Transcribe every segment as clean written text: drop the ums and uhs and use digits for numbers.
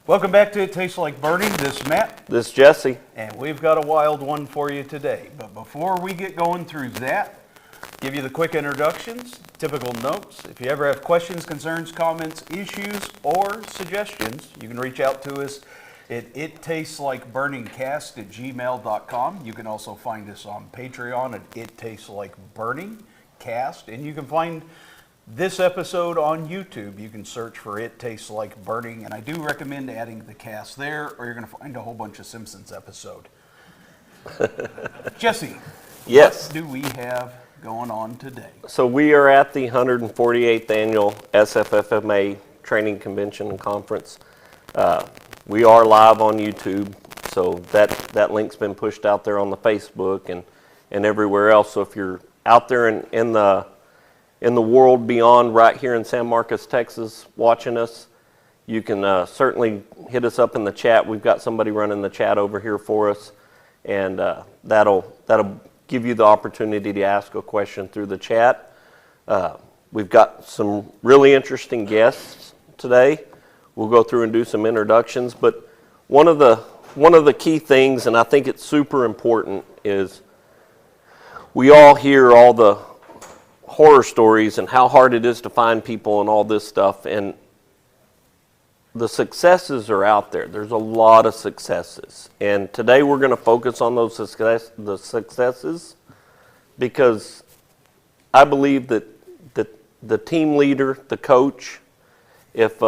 Welcome back to It Tastes Like Burning. This is Matt. This is Jesse. And we've got a wild one for you today. But before we get going through that, give you the quick introductions, typical notes. If you ever have questions, concerns, comments, issues, or suggestions, you can reach out to us at ittasteslikeburningcast@gmail.com. You can also find us on Patreon at ittasteslikeburningcast. And you can find this episode on YouTube. You can search for It Tastes Like Burning, and I do recommend adding the cast there, or you're going to find a whole bunch of Simpsons episode. Jesse, yes. What do we have going on today? So we are at the 148th Annual SFFMA Training Convention and Conference. We are live on YouTube, so that link's been pushed out there on the Facebook and everywhere else. So if you're out there in the world beyond right here in SanMarcos, Texas, watching us, you can certainly hit us up in the chat. We've got somebody running the chat over here for us, and that'll give you the opportunity to ask a question through the chat. We've got some really interesting guests today. We'll go through and do some introductions, but one of the key things, and I think it's super important, is we all hear all the horror stories and how hard it is to find people and all this stuff, and the successes are out there. There's a lot of successes, and today we're going to focus on the successes, because I believe that the team leader, the coach, if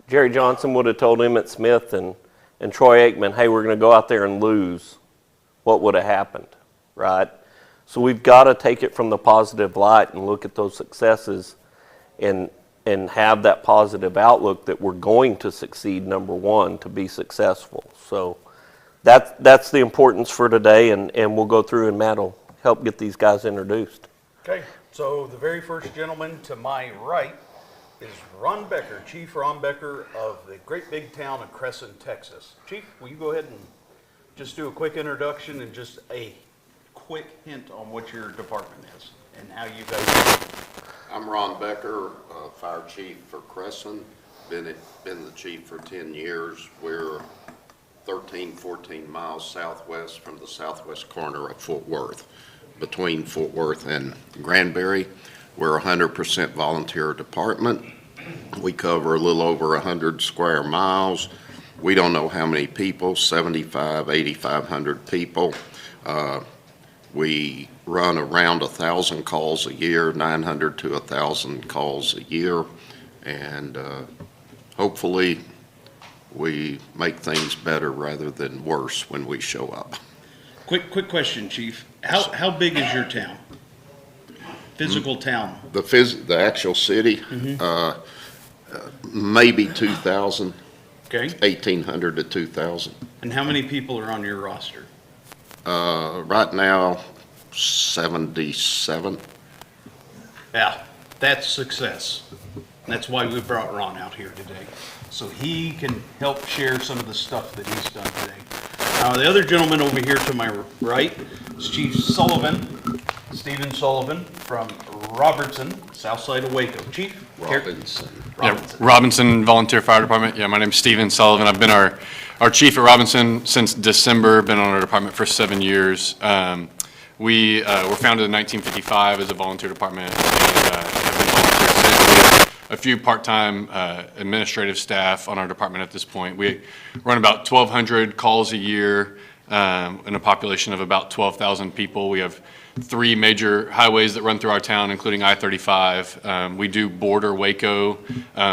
Jerry Johnson would have told Emmett Smith and Troy Aikman, hey, we're going to go out there and lose, what would have happened, right? So we've got to take it from the positive light and look at those successes and have that positive outlook that we're going to succeed, number one, to be successful. So that's the importance for today, and we'll go through, and Matt will help get these guys introduced. Okay, so the very first gentleman to my right is Ron Becker, Chief Ron Becker of the great big town of Crescent, Texas. Chief, will you go ahead and just do a quick introduction and just a quick hint on what your department is and how you guys do it? I'm Ron Becker, Fire Chief for Crescent. Been the chief for 10 years. We're 14 miles southwest from the southwest corner of Fort Worth. Between Fort Worth and Granbury, we're a 100% volunteer department. We cover a little over 100 square miles. We don't know how many people, 8,500 people. We run around 1,000 calls a year, 900 to 1,000 calls a year, and hopefully we make things better rather than worse when we show up. Quick question, Chief. How big is your town? Physical town? The actual city, maybe 2,000. Okay. 1,800 to 2,000. And how many people are on your roster? Right now, 77. Yeah, that's success. That's why we brought Ron out here today, so he can help share some of the stuff that he's done today. The other gentleman over here to my right is Chief Stephen Sullivan from Robertson, south side of Waco. Chief? Robinson. Yeah, Robinson Volunteer Fire Department. Yeah, my name's Stephen Sullivan. I've been our chief at Robinson since December, been on our department for 7 years. We were founded in 1955 as a volunteer department, and have been volunteer since. We have a few part-time administrative staff on our department at this point. We run about 1,200 calls a year in a population of about 12,000 people. We have 3 major highways that run through our town, including I-35. We do border Waco,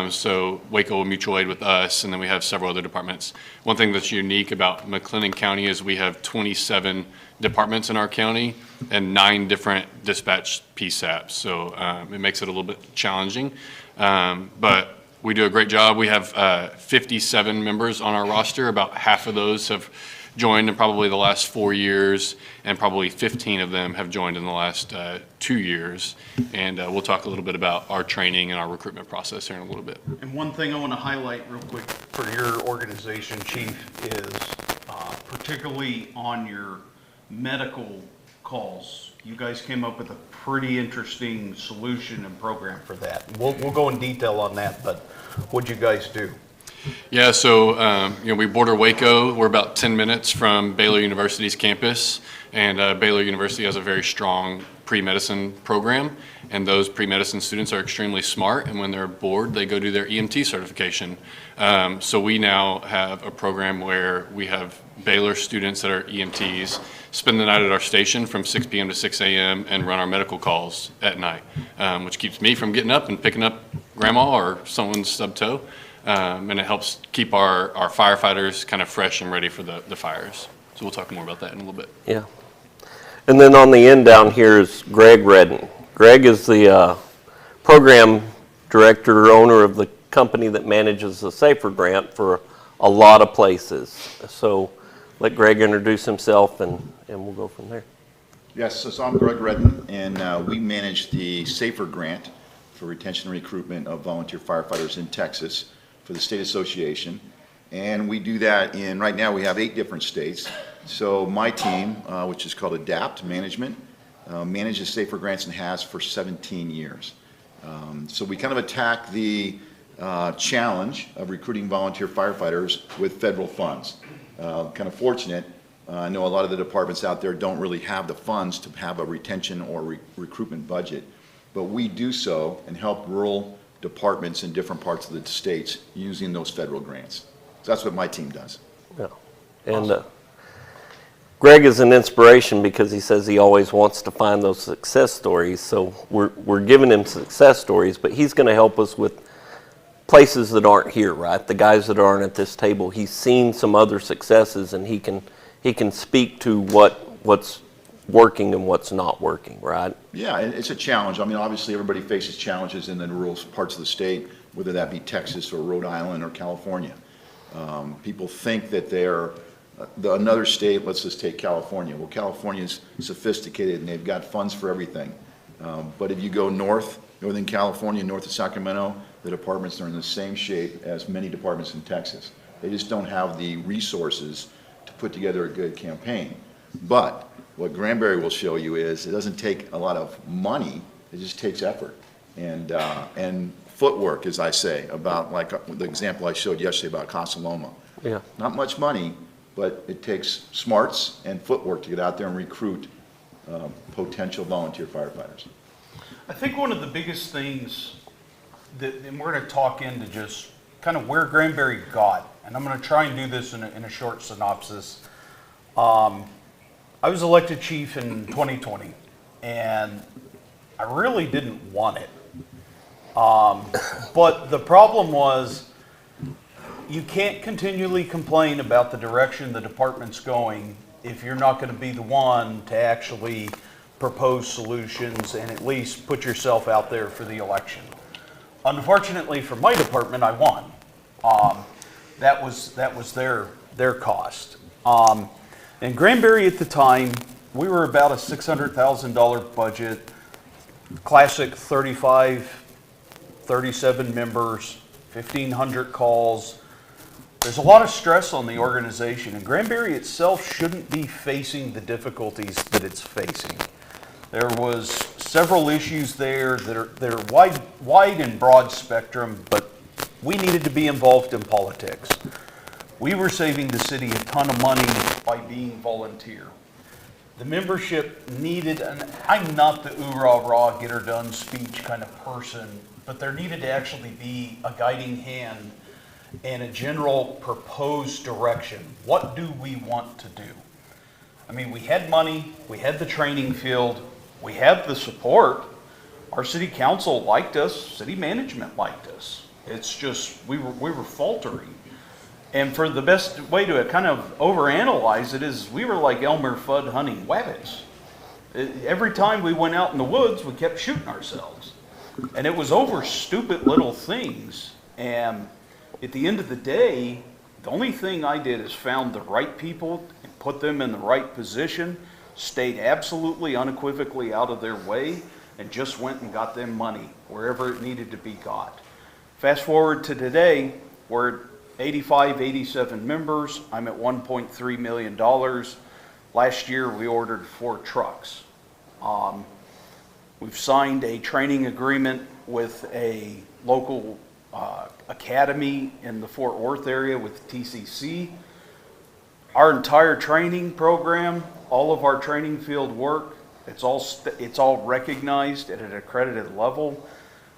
so Waco will mutual aid with us, and then we have several other departments. One thing that's unique about McLennan County is we have 27 departments in our county and 9 different dispatch PSAPs, so it makes it a little bit challenging, but we do a great job. We have 57 members on our roster. About half of those have joined in probably the last 4 years, and probably 15 of them have joined in the last 2 years. And we'll talk a little bit about our training and our recruitment process here in a little bit. And one thing I want to highlight real quick for your organization, Chief, is particularly on your medical calls. You guys came up with a pretty interesting solution and program for that. We'll go in detail on that, but what'd you guys do? Yeah, so, we border Waco. We're about 10 minutes from Baylor University's campus, and Baylor University has a very strong pre-medicine program, and those pre-medicine students are extremely smart, and when they're bored, they go do their EMT certification. So we now have a program where we have Baylor students that are EMTs spend the night at our station from 6 p.m. to 6 a.m. and run our medical calls at night, which keeps me from getting up and picking up grandma or someone's stub toe. And it helps keep our firefighters kind of fresh and ready for the fires. So we'll talk more about that in a little bit. Yeah. And then on the end down here is Greg Redden. Greg is the program director, owner of the company that manages the SAFER grant for a lot of places. So let Greg introduce himself and we'll go from there. Yes, so I'm Greg Redden, and we manage the SAFER grant for retention and recruitment of volunteer firefighters in Texas for the state association. And we do that right now we have 8 different states. So my team, which is called ADAPT Management, manages SAFER grants and has for 17 years. So we kind of attack the challenge of recruiting volunteer firefighters with federal funds. Kind of fortunate, I know a lot of the departments out there don't really have the funds to have a retention or recruitment budget, but we do so and help rural departments in different parts of the states using those federal grants. So that's what my team does. Yeah. And Greg is an inspiration because he says he always wants to find those success stories. So we're giving him success stories, but he's going to help us with places that aren't here, right? The guys that aren't at this table. He's seen some other successes, and he can speak to what's working and what's not working, right? Yeah, and it's a challenge. I mean, obviously everybody faces challenges in the rural parts of the state, whether that be Texas or Rhode Island or California. People think that they're another state. Let's just take California. Well, California's sophisticated and they've got funds for everything. But if you go northern California, north of Sacramento, the departments are in the same shape as many departments in Texas. They just don't have the resources to put together a good campaign. But what Granbury will show you is it doesn't take a lot of money, it just takes effort and footwork, as I say, about like the example I showed yesterday about Casa Loma. Yeah. Not much money, but it takes smarts and footwork to get out there and recruit potential volunteer firefighters. I think one of the biggest things and we're going to talk into just kind of where Granbury got, and I'm going to try and do this in a short synopsis. I was elected chief in 2020, and I really didn't want it. But the problem was you can't continually complain about the direction the department's going if you're not going to be the one to actually propose solutions and at least put yourself out there for the election. Unfortunately for my department, I won. That was their cost. And Granbury at the time, we were about a $600,000 budget, classic 37 members, 1,500 calls. There's a lot of stress on the organization, and Granbury itself shouldn't be facing the difficulties that it's facing. There was several issues there that are wide and broad spectrum, but we needed to be involved in politics. We were saving the city a ton of money by being volunteer. The membership needed, and I'm not the ooh-rah-rah, get-her-done speech kind of person, but there needed to actually be a guiding hand and a general proposed direction. What do we want to do? I mean, we had money, we had the training field, we had the support. Our city council liked us, city management liked us. It's just, we were faltering. And for the best way to kind of overanalyze it is we were like Elmer Fudd hunting wabbits. Every time we went out in the woods, we kept shooting ourselves. And it was over stupid little things. And at the end of the day, the only thing I did is found the right people and put them in the right position, stayed absolutely unequivocally out of their way, and just went and got them money wherever it needed to be got. Fast forward to today, we're 85, 87 members. I'm at $1.3 million. Last year, we ordered 4 trucks. We've signed a training agreement with a local academy in the Fort Worth area with TCC. Our entire training program, all of our training field work, it's all recognized at an accredited level,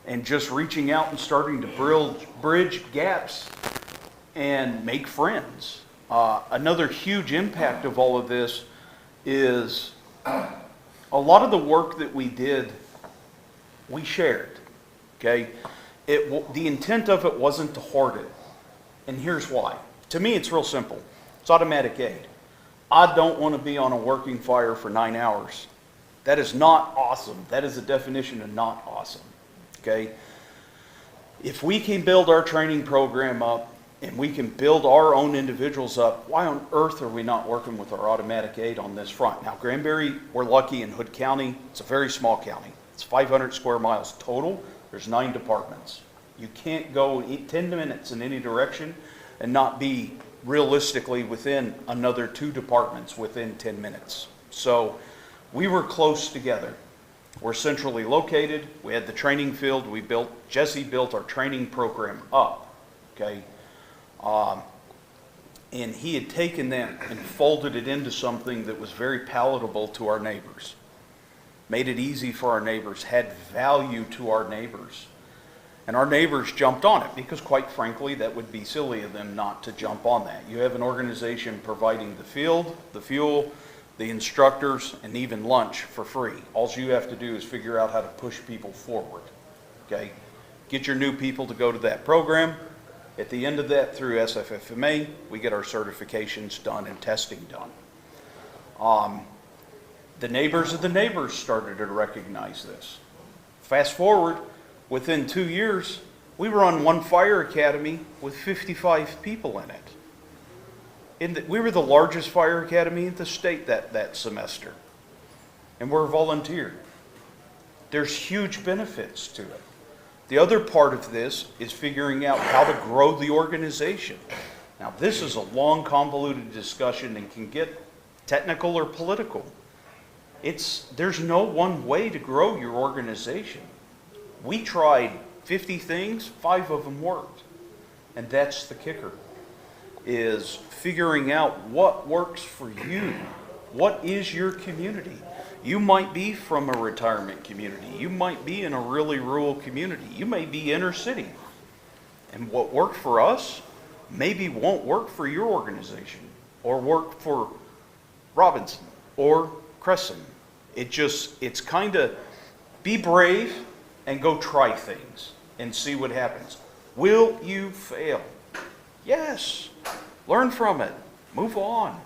and just reaching out and starting to bridge gaps and make friends. Another huge impact of all of this is a lot of the work that we did, we shared, okay? The intent of it wasn't to hoard it, and here's why. To me, it's real simple. It's automatic aid. I don't want to be on a working fire for 9 hours. That is not awesome. That is the definition of not awesome, okay? If we can build our training program up and we can build our own individuals up, why on earth are we not working with our automatic aid on this front? Now, Granbury, we're lucky in Hood County. It's a very small county. It's 500 square miles total. There's 9 departments. You can't go 10 minutes in any direction and not be realistically within another 2 departments within 10 minutes. So we were close together. We're centrally located. We had the training field. Jesse built our training program up, okay? And he had taken that and folded it into something that was very palatable to our neighbors. Made it easy for our neighbors, had value to our neighbors. And our neighbors jumped on it because, quite frankly, that would be silly of them not to jump on that. You have an organization providing the field, the fuel, the instructors, and even lunch for free. All you have to do is figure out how to push people forward, okay? Get your new people to go to that program. At the end of that, through SFFMA, we get our certifications done and testing done. The neighbors of the neighbors started to recognize this. Fast forward, within 2 years, we were on one fire academy with 55 people in it. We were the largest fire academy in the state that semester. And we're volunteer. There's huge benefits to it. The other part of this is figuring out how to grow the organization. Now, this is a long, convoluted discussion and can get technical or political. There's no one way to grow your organization. We tried 50 things, 5 of them worked. And that's the kicker, is figuring out what works for you. What is your community? You might be from a retirement community. You might be in a really rural community. You may be inner city. And what worked for us maybe won't work for your organization or work for Robinson or Crescent. It's kind of be brave and go try things and see what happens. Will you fail? Yes. Learn from it. Move on.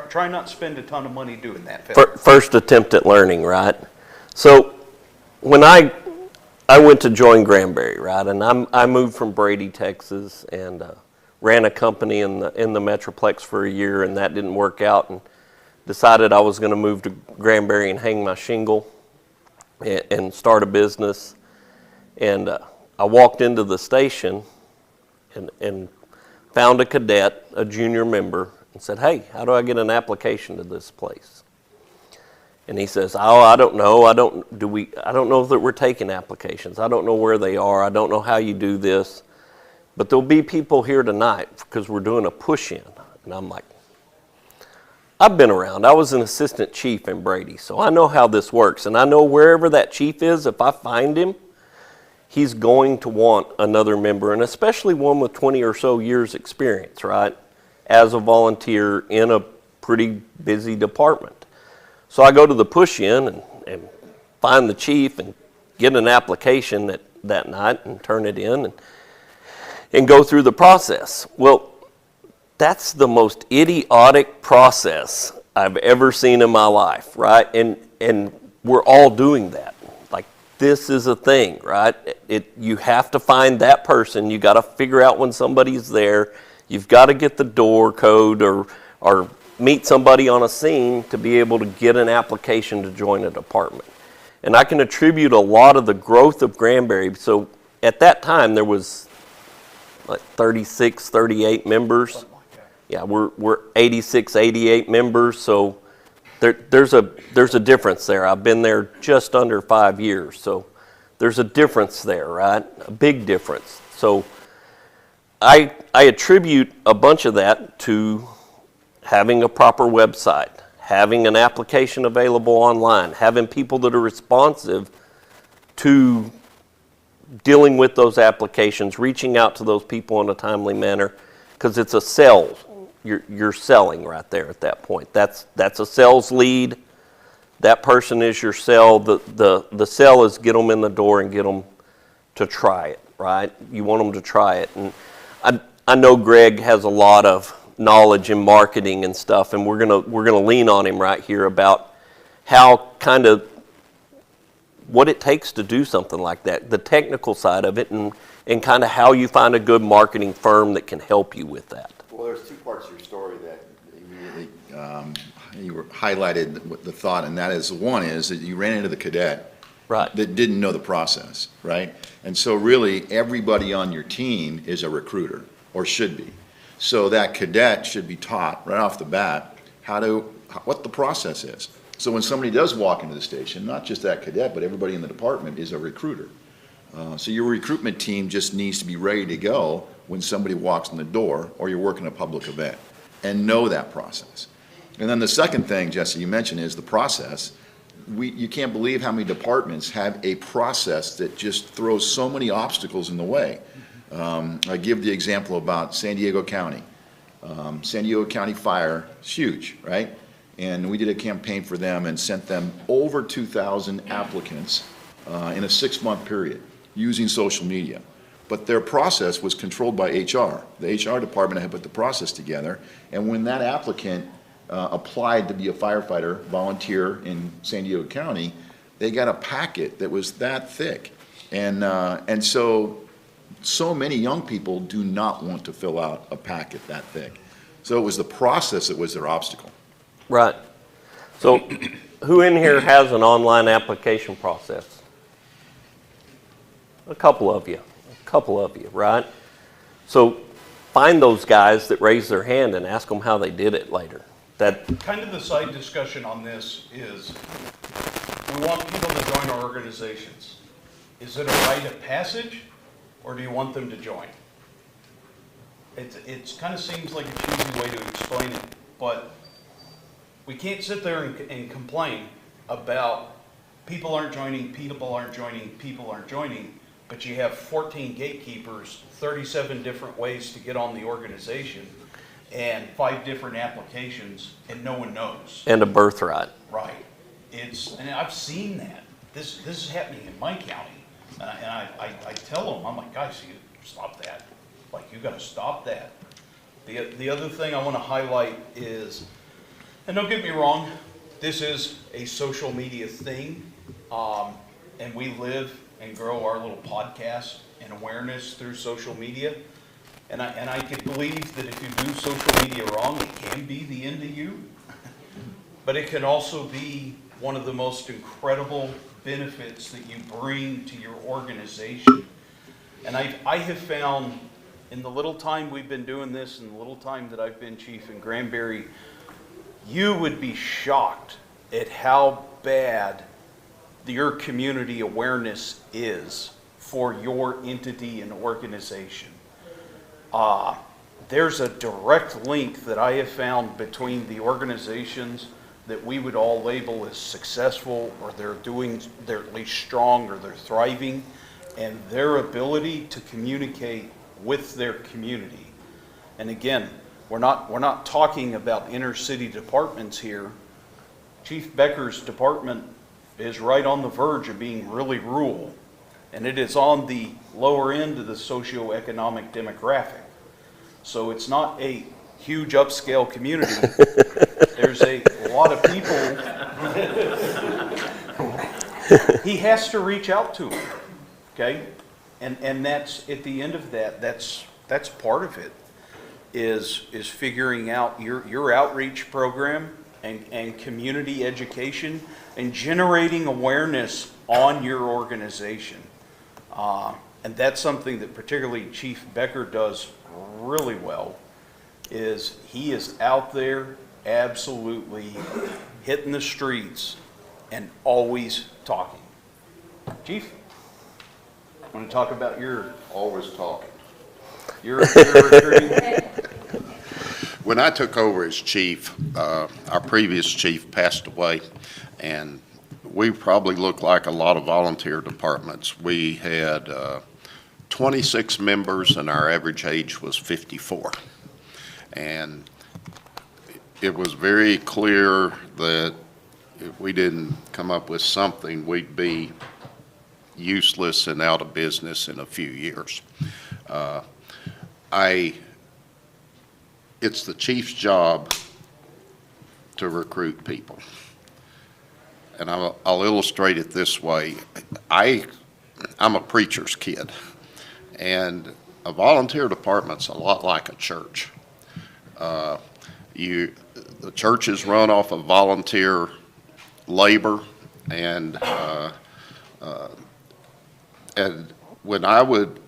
Try not to spend a ton of money doing that. First attempt at learning, right? So when I went to join Granbury, right, and I moved from Brady, Texas, and ran a company in the Metroplex for a year, and that didn't work out, and decided I was going to move to Granbury and hang my shingle and start a business. And I walked into the station and found a cadet, a junior member, and said, "Hey, how do I get an application to this place?" And he says, "Oh, I don't know. I don't know that we're taking applications. I don't know where they are. I don't know how you do this. But there'll be people here tonight because we're doing a push-in." And I'm like, I've been around. I was an assistant chief in Brady, so I know how this works. And I know wherever that chief is, if I find him, he's going to want another member, and especially one with 20 or so years experience, right, as a volunteer in a pretty busy department. So I go to the push-in and find the chief and get an application that night and turn it in and go through the process. Well, that's the most idiotic process I've ever seen in my life, right? And we're all doing that. Like, this is a thing, right? You have to find that person. You got to figure out when somebody's there. You've got to get the door code or meet somebody on a scene to be able to get an application to join a department. And I can attribute a lot of the growth of Granbury. So at that time, there was like 36, 38 members. Yeah, we're 86, 88 members, so there's a difference there. I've been there just under 5 years, so there's a difference there, right? A big difference. So I attribute a bunch of that to having a proper website, having an application available online, having people that are responsive to dealing with those applications, reaching out to those people in a timely manner, because it's a sell. You're selling right there at that point. That's a sales lead. That person is your sell. The sell is get them in the door and get them to try it, right? You want them to try it. And I know Greg has a lot of knowledge in marketing and stuff, and we're gonna lean on him right here about how kind of what it takes to do something like that, the technical side of it, and kind of how you find a good marketing firm that can help you with that. Well, there's two parts of your story that immediately you highlighted the thought, and that is, one is that you ran into the cadet Right. that didn't know the process, right? And so really, everybody on your team is a recruiter, or should be. So that cadet should be taught right off the bat what the process is. So when somebody does walk into the station, not just that cadet, but everybody in the department is a recruiter. So your recruitment team just needs to be ready to go when somebody walks in the door or you're working a public event, and know that process. And then the second thing, Jesse, you mentioned is the process. You can't believe how many departments have a process that just throws so many obstacles in the way. I give the example about San Diego County. San Diego County Fire is huge, right? And we did a campaign for them and sent them over 2,000 applicants in a 6-month period using social media. But their process was controlled by HR. The HR department had put the process together, and when that applicant applied to be a firefighter, volunteer in San Diego County, they got a packet that was that thick. And so many young people do not want to fill out a packet that thick. So it was the process that was their obstacle. Right. So who in here has an online application process? A couple of you, right? So find those guys that raise their hand and ask them how they did it later. That Kind of the side discussion on this is, we want people to join our organizations. Is it a rite of passage, or do you want them to join? It kind of seems like a cheesy way to explain it, but we can't sit there and complain about people aren't joining, people aren't joining, but you have 14 gatekeepers, 37 different ways to get on the organization, and 5 different applications, and no one knows. and a birthright. Right. And I've seen that. This is happening in my county. And I tell them, I'm like, guys, you stop that. Like, you gotta stop that. The other thing I wanna highlight is, and don't get me wrong, this is a social media thing. And we live and grow our little podcast and awareness through social media. And I can believe that if you do social media wrong, it can be the end of you. But it can also be one of the most incredible benefits that you bring to your organization. And I have found, in the little time we've been doing this and the little time that I've been chief in Granbury, you would be shocked at how bad your community awareness is for your entity and organization. There's a direct link that I have found between the organizations that we would all label as successful, or they're at least strong, or they're thriving, and their ability to communicate with their community. And again, we're not talking about inner city departments here. Chief Becker's department is right on the verge of being really rural, and it is on the lower end of the socioeconomic demographic. So it's not a huge upscale community. There's a lot of people. He has to reach out to them, okay? And that's, at the end of that, that's part of it, is figuring out your outreach program and community education and generating awareness on your organization. And that's something that particularly Chief Becker does really well, is he is out there absolutely hitting the streets and always talking. Chief? Want to talk about your Always talking. recruiting? When I took over as chief, our previous chief passed away, and we probably looked like a lot of volunteer departments. We had 26 members, and our average age was 54. And it was very clear that if we didn't come up with something, we'd be useless and out of business in a few years. It's the chief's job to recruit people. And I'll illustrate it this way. I'm a preacher's kid, and a volunteer department's a lot like a church. The church is run off of volunteer labor, and when I would,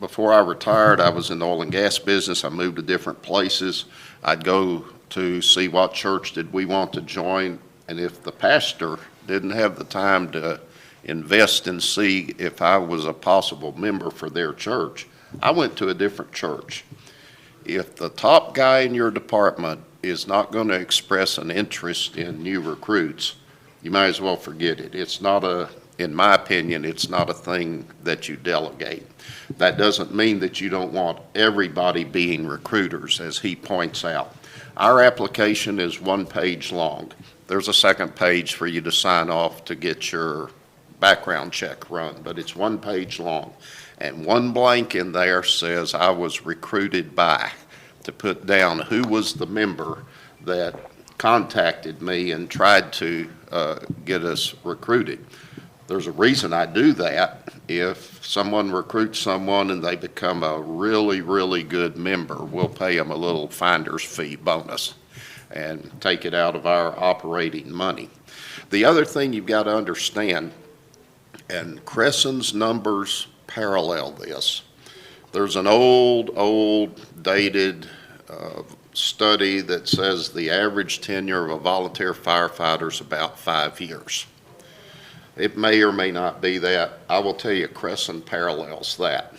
before I retired, I was in the oil and gas business. I moved to different places. I'd go to see what church did we want to join, and if the pastor didn't have the time to invest and see if I was a possible member for their church, I went to a different church. If the top guy in your department is not going to express an interest in new recruits, you might as well forget it. It's not in my opinion, it's not a thing that you delegate. That doesn't mean that you don't want everybody being recruiters, as he points out. Our application is 1 page long. There's a second page for you to sign off to get your background check run, but it's 1 page long. And one blank in there says I was recruited by, to put down who was the member that contacted me and tried to get us recruited. There's a reason I do that. If someone recruits someone and they become a really, really good member, we'll pay them a little finder's fee bonus and take it out of our operating money. The other thing you've got to understand, and Crescen's numbers parallel this. There's an old dated study that says the average tenure of a volunteer firefighter is about 5 years. It may or may not be that. I will tell you, Crescent parallels that.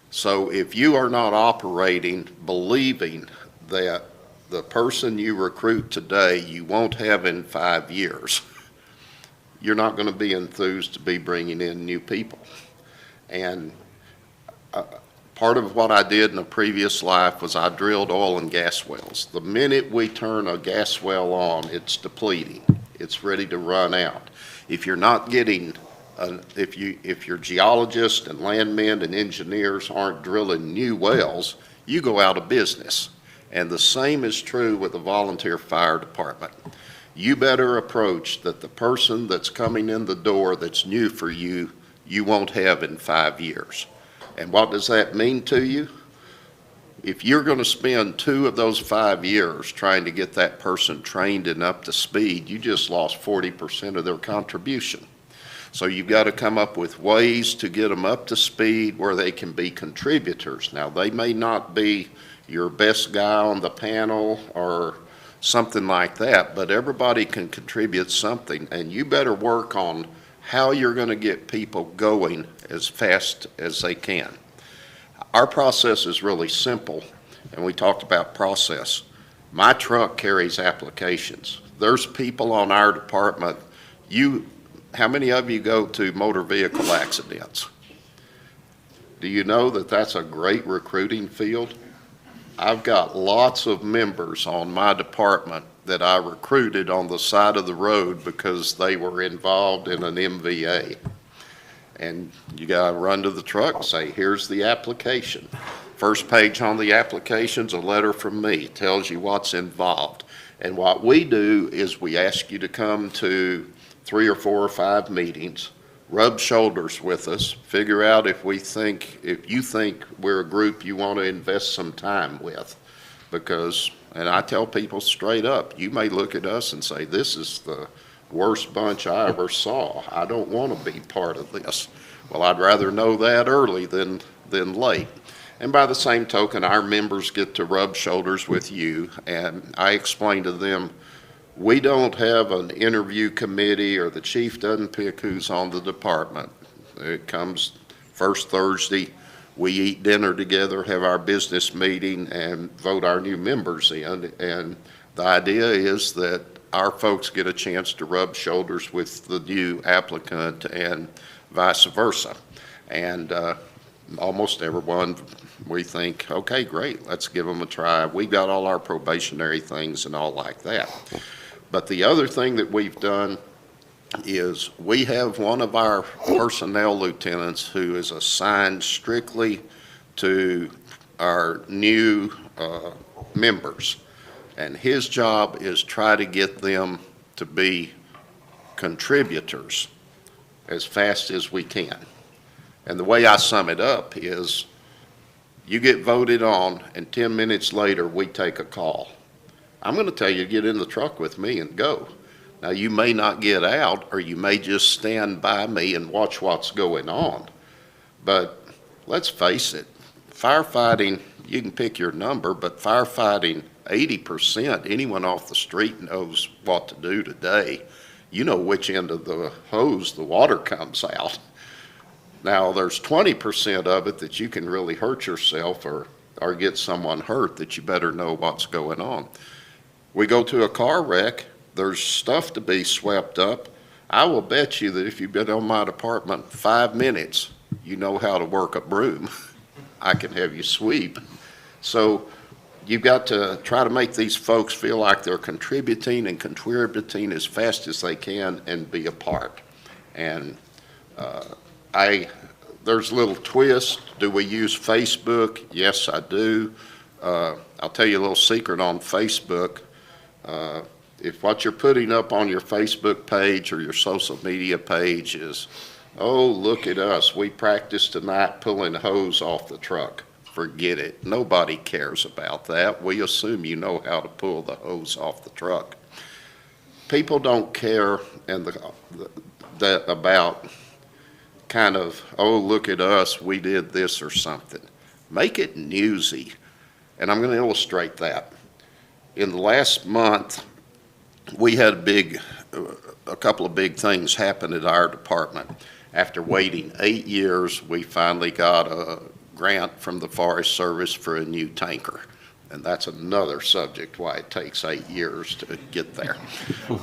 So if you are not operating believing that the person you recruit today you won't have in 5 years, you're not going to be enthused to be bringing in new people. And part of what I did in a previous life was I drilled oil and gas wells. The minute we turn a gas well on, it's depleting. It's ready to run out. If you're not getting, if your geologists and landmen and engineers aren't drilling new wells, you go out of business. And the same is true with the volunteer fire department. You better approach that the person that's coming in the door that's new for you, you won't have in 5 years. And what does that mean to you? If you're going to spend 2 of those 5 years trying to get that person trained and up to speed, you just lost 40% of their contribution. So you've got to come up with ways to get them up to speed where they can be contributors. Now, they may not be your best guy on the panel or something like that, but everybody can contribute something, and you better work on how you're going to get people going as fast as they can. Our process is really simple, and we talked about process. My truck carries applications. There's people on our department. How many of you go to motor vehicle accidents? Do you know that that's a great recruiting field? I've got lots of members on my department that I recruited on the side of the road because they were involved in an MVA. And you gotta run to the truck and say, here's the application. First page on the application's a letter from me, tells you what's involved. And what we do is we ask you to come to 3 or 4 or 5 meetings, rub shoulders with us, figure out if you think we're a group you want to invest some time with. Because, and I tell people straight up, you may look at us and say, this is the worst bunch I ever saw. I don't want to be part of this. Well, I'd rather know that early than late. And by the same token, our members get to rub shoulders with you, and I explain to them, we don't have an interview committee, or the chief doesn't pick who's on the department. It comes first Thursday. We eat dinner together, have our business meeting, and vote our new members in. And the idea is that our folks get a chance to rub shoulders with the new applicant and vice versa. And almost everyone, we think, okay, great, let's give them a try. We got all our probationary things and all like that. But the other thing that we've done is we have one of our personnel lieutenants who is assigned strictly to our new members. And his job is try to get them to be contributors as fast as we can. And the way I sum it up is you get voted on and 10 minutes later we take a call. I'm going to tell you to get in the truck with me and go. Now, you may not get out, or you may just stand by me and watch what's going on. But let's face it, firefighting, you can pick your number, but firefighting, 80%, anyone off the street knows what to do today. You know which end of the hose the water comes out. Now, there's 20% of it that you can really hurt yourself or get someone hurt that you better know what's going on. We go to a car wreck, there's stuff to be swept up. I will bet you that if you've been on my department 5 minutes, you know how to work a broom. I can have you sweep. So you've got to try to make these folks feel like they're contributing as fast as they can and be a part. And there's a little twist. Do we use Facebook? Yes, I do. I'll tell you a little secret on Facebook. If what you're putting up on your Facebook page or your social media page is, oh, look at us, we practiced tonight pulling hose off the truck, forget it. Nobody cares about that. We assume you know how to pull the hose off the truck. People don't care about kind of, oh, look at us, we did this or something. Make it newsy. And I'm going to illustrate that. In the last month, we had a couple of big things happen at our department. After waiting 8 years, we finally got a grant from the Forest Service for a new tanker. And that's another subject, why it takes 8 years to get there.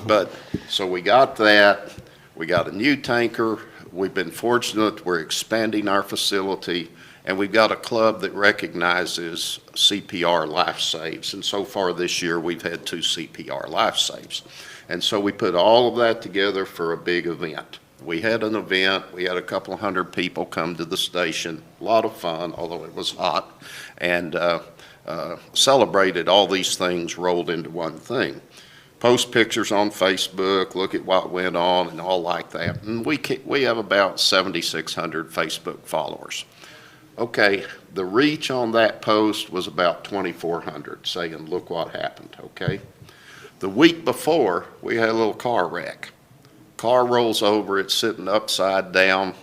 But, so we got that. We got a new tanker. We've been fortunate. We're expanding our facility. And we've got a club that recognizes CPR life saves. And so far this year, we've had 2 CPR life saves. And so we put all of that together for a big event. We had an event. We had a couple of hundred people come to the station. A lot of fun, although it was hot. And celebrated all these things rolled into one thing. Post pictures on Facebook, look at what went on and all like that. And we have about 7,600 Facebook followers. Okay, the reach on that post was about 2,400 saying, look what happened, okay? The week before, we had a little car wreck. Car rolls over, it's sitting upside down.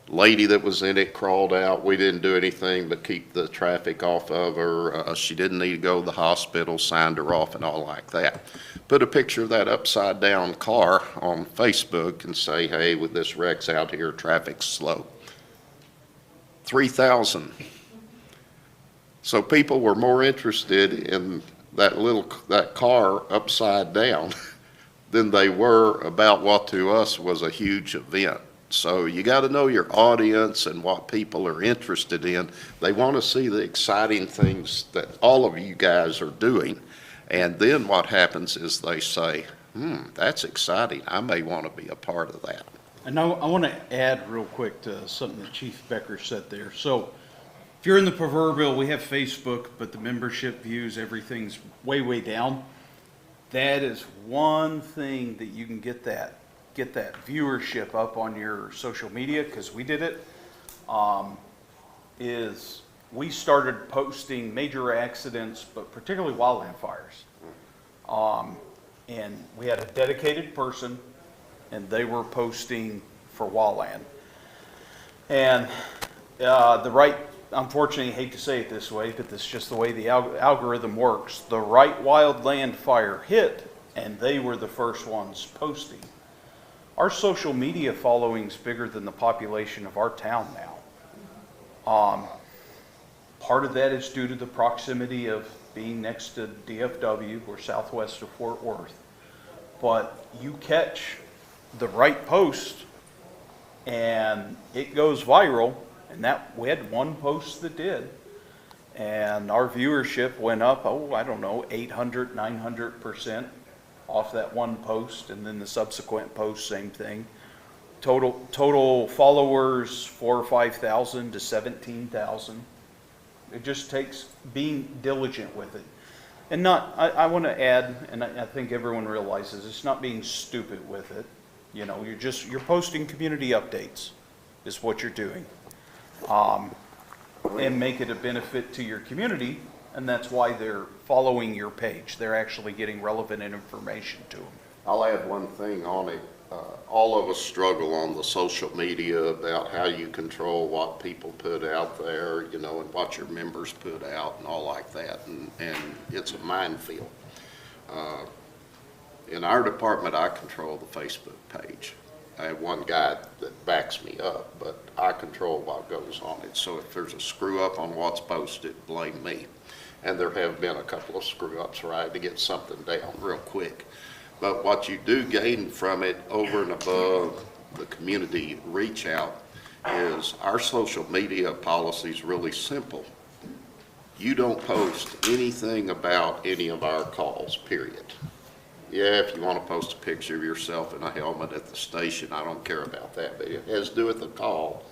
Lady that was in it crawled out. We didn't do anything but keep the traffic off of her. She didn't need to go to the hospital, signed her off and all like that. Put a picture of that upside down car on Facebook and say, hey, with this wreck's out here, traffic's slow. 3,000. So people were more interested in that car upside down than they were about what to us was a huge event. So you got to know your audience and what people are interested in. They want to see the exciting things that all of you guys are doing. And then what happens is they say, that's exciting. I may want to be a part of that. And I want to add real quick to something that Chief Becker said there. So if you're in the proverbial, we have Facebook, but the membership views, everything's way, way down. That is one thing that you can get that viewership up on your social media, because we did it, is we started posting major accidents, but particularly wildland fires. And we had a dedicated person, and they were posting for wildland. And unfortunately, I hate to say it this way, but this is just the way the algorithm works. The right wildland fire hit, and they were the first ones posting. our social media following's bigger than the population of our town now. Part of that is due to the proximity of being next to DFW or southwest of Fort Worth. But you catch the right post and it goes viral, and we had one post that did. And our viewership went up, 800, 900% off that one post, and then the subsequent post, same thing. Total followers, 4,000 or 5,000 to 17,000. It just takes being diligent with it. And I want to add, and I think everyone realizes, it's not being stupid with it. You know, you're posting community updates is what you're doing. And make it a benefit to your community, and that's why they're following your page. They're actually getting relevant information to them. I'll add one thing on it. All of us struggle on the social media about how you control what people put out there, you know, and what your members put out and all like that, and it's a minefield. In our department, I control the Facebook page. I have one guy that backs me up, but I control what goes on it. So if there's a screw up on what's posted, blame me. And there have been a couple of screw ups, right, to get something down real quick. But what you do gain from it over and above the community reach out is our social media policy is really simple. You don't post anything about any of our calls, period. Yeah, if you want to post a picture of yourself in a helmet at the station, I don't care about that, but it has to do with the call.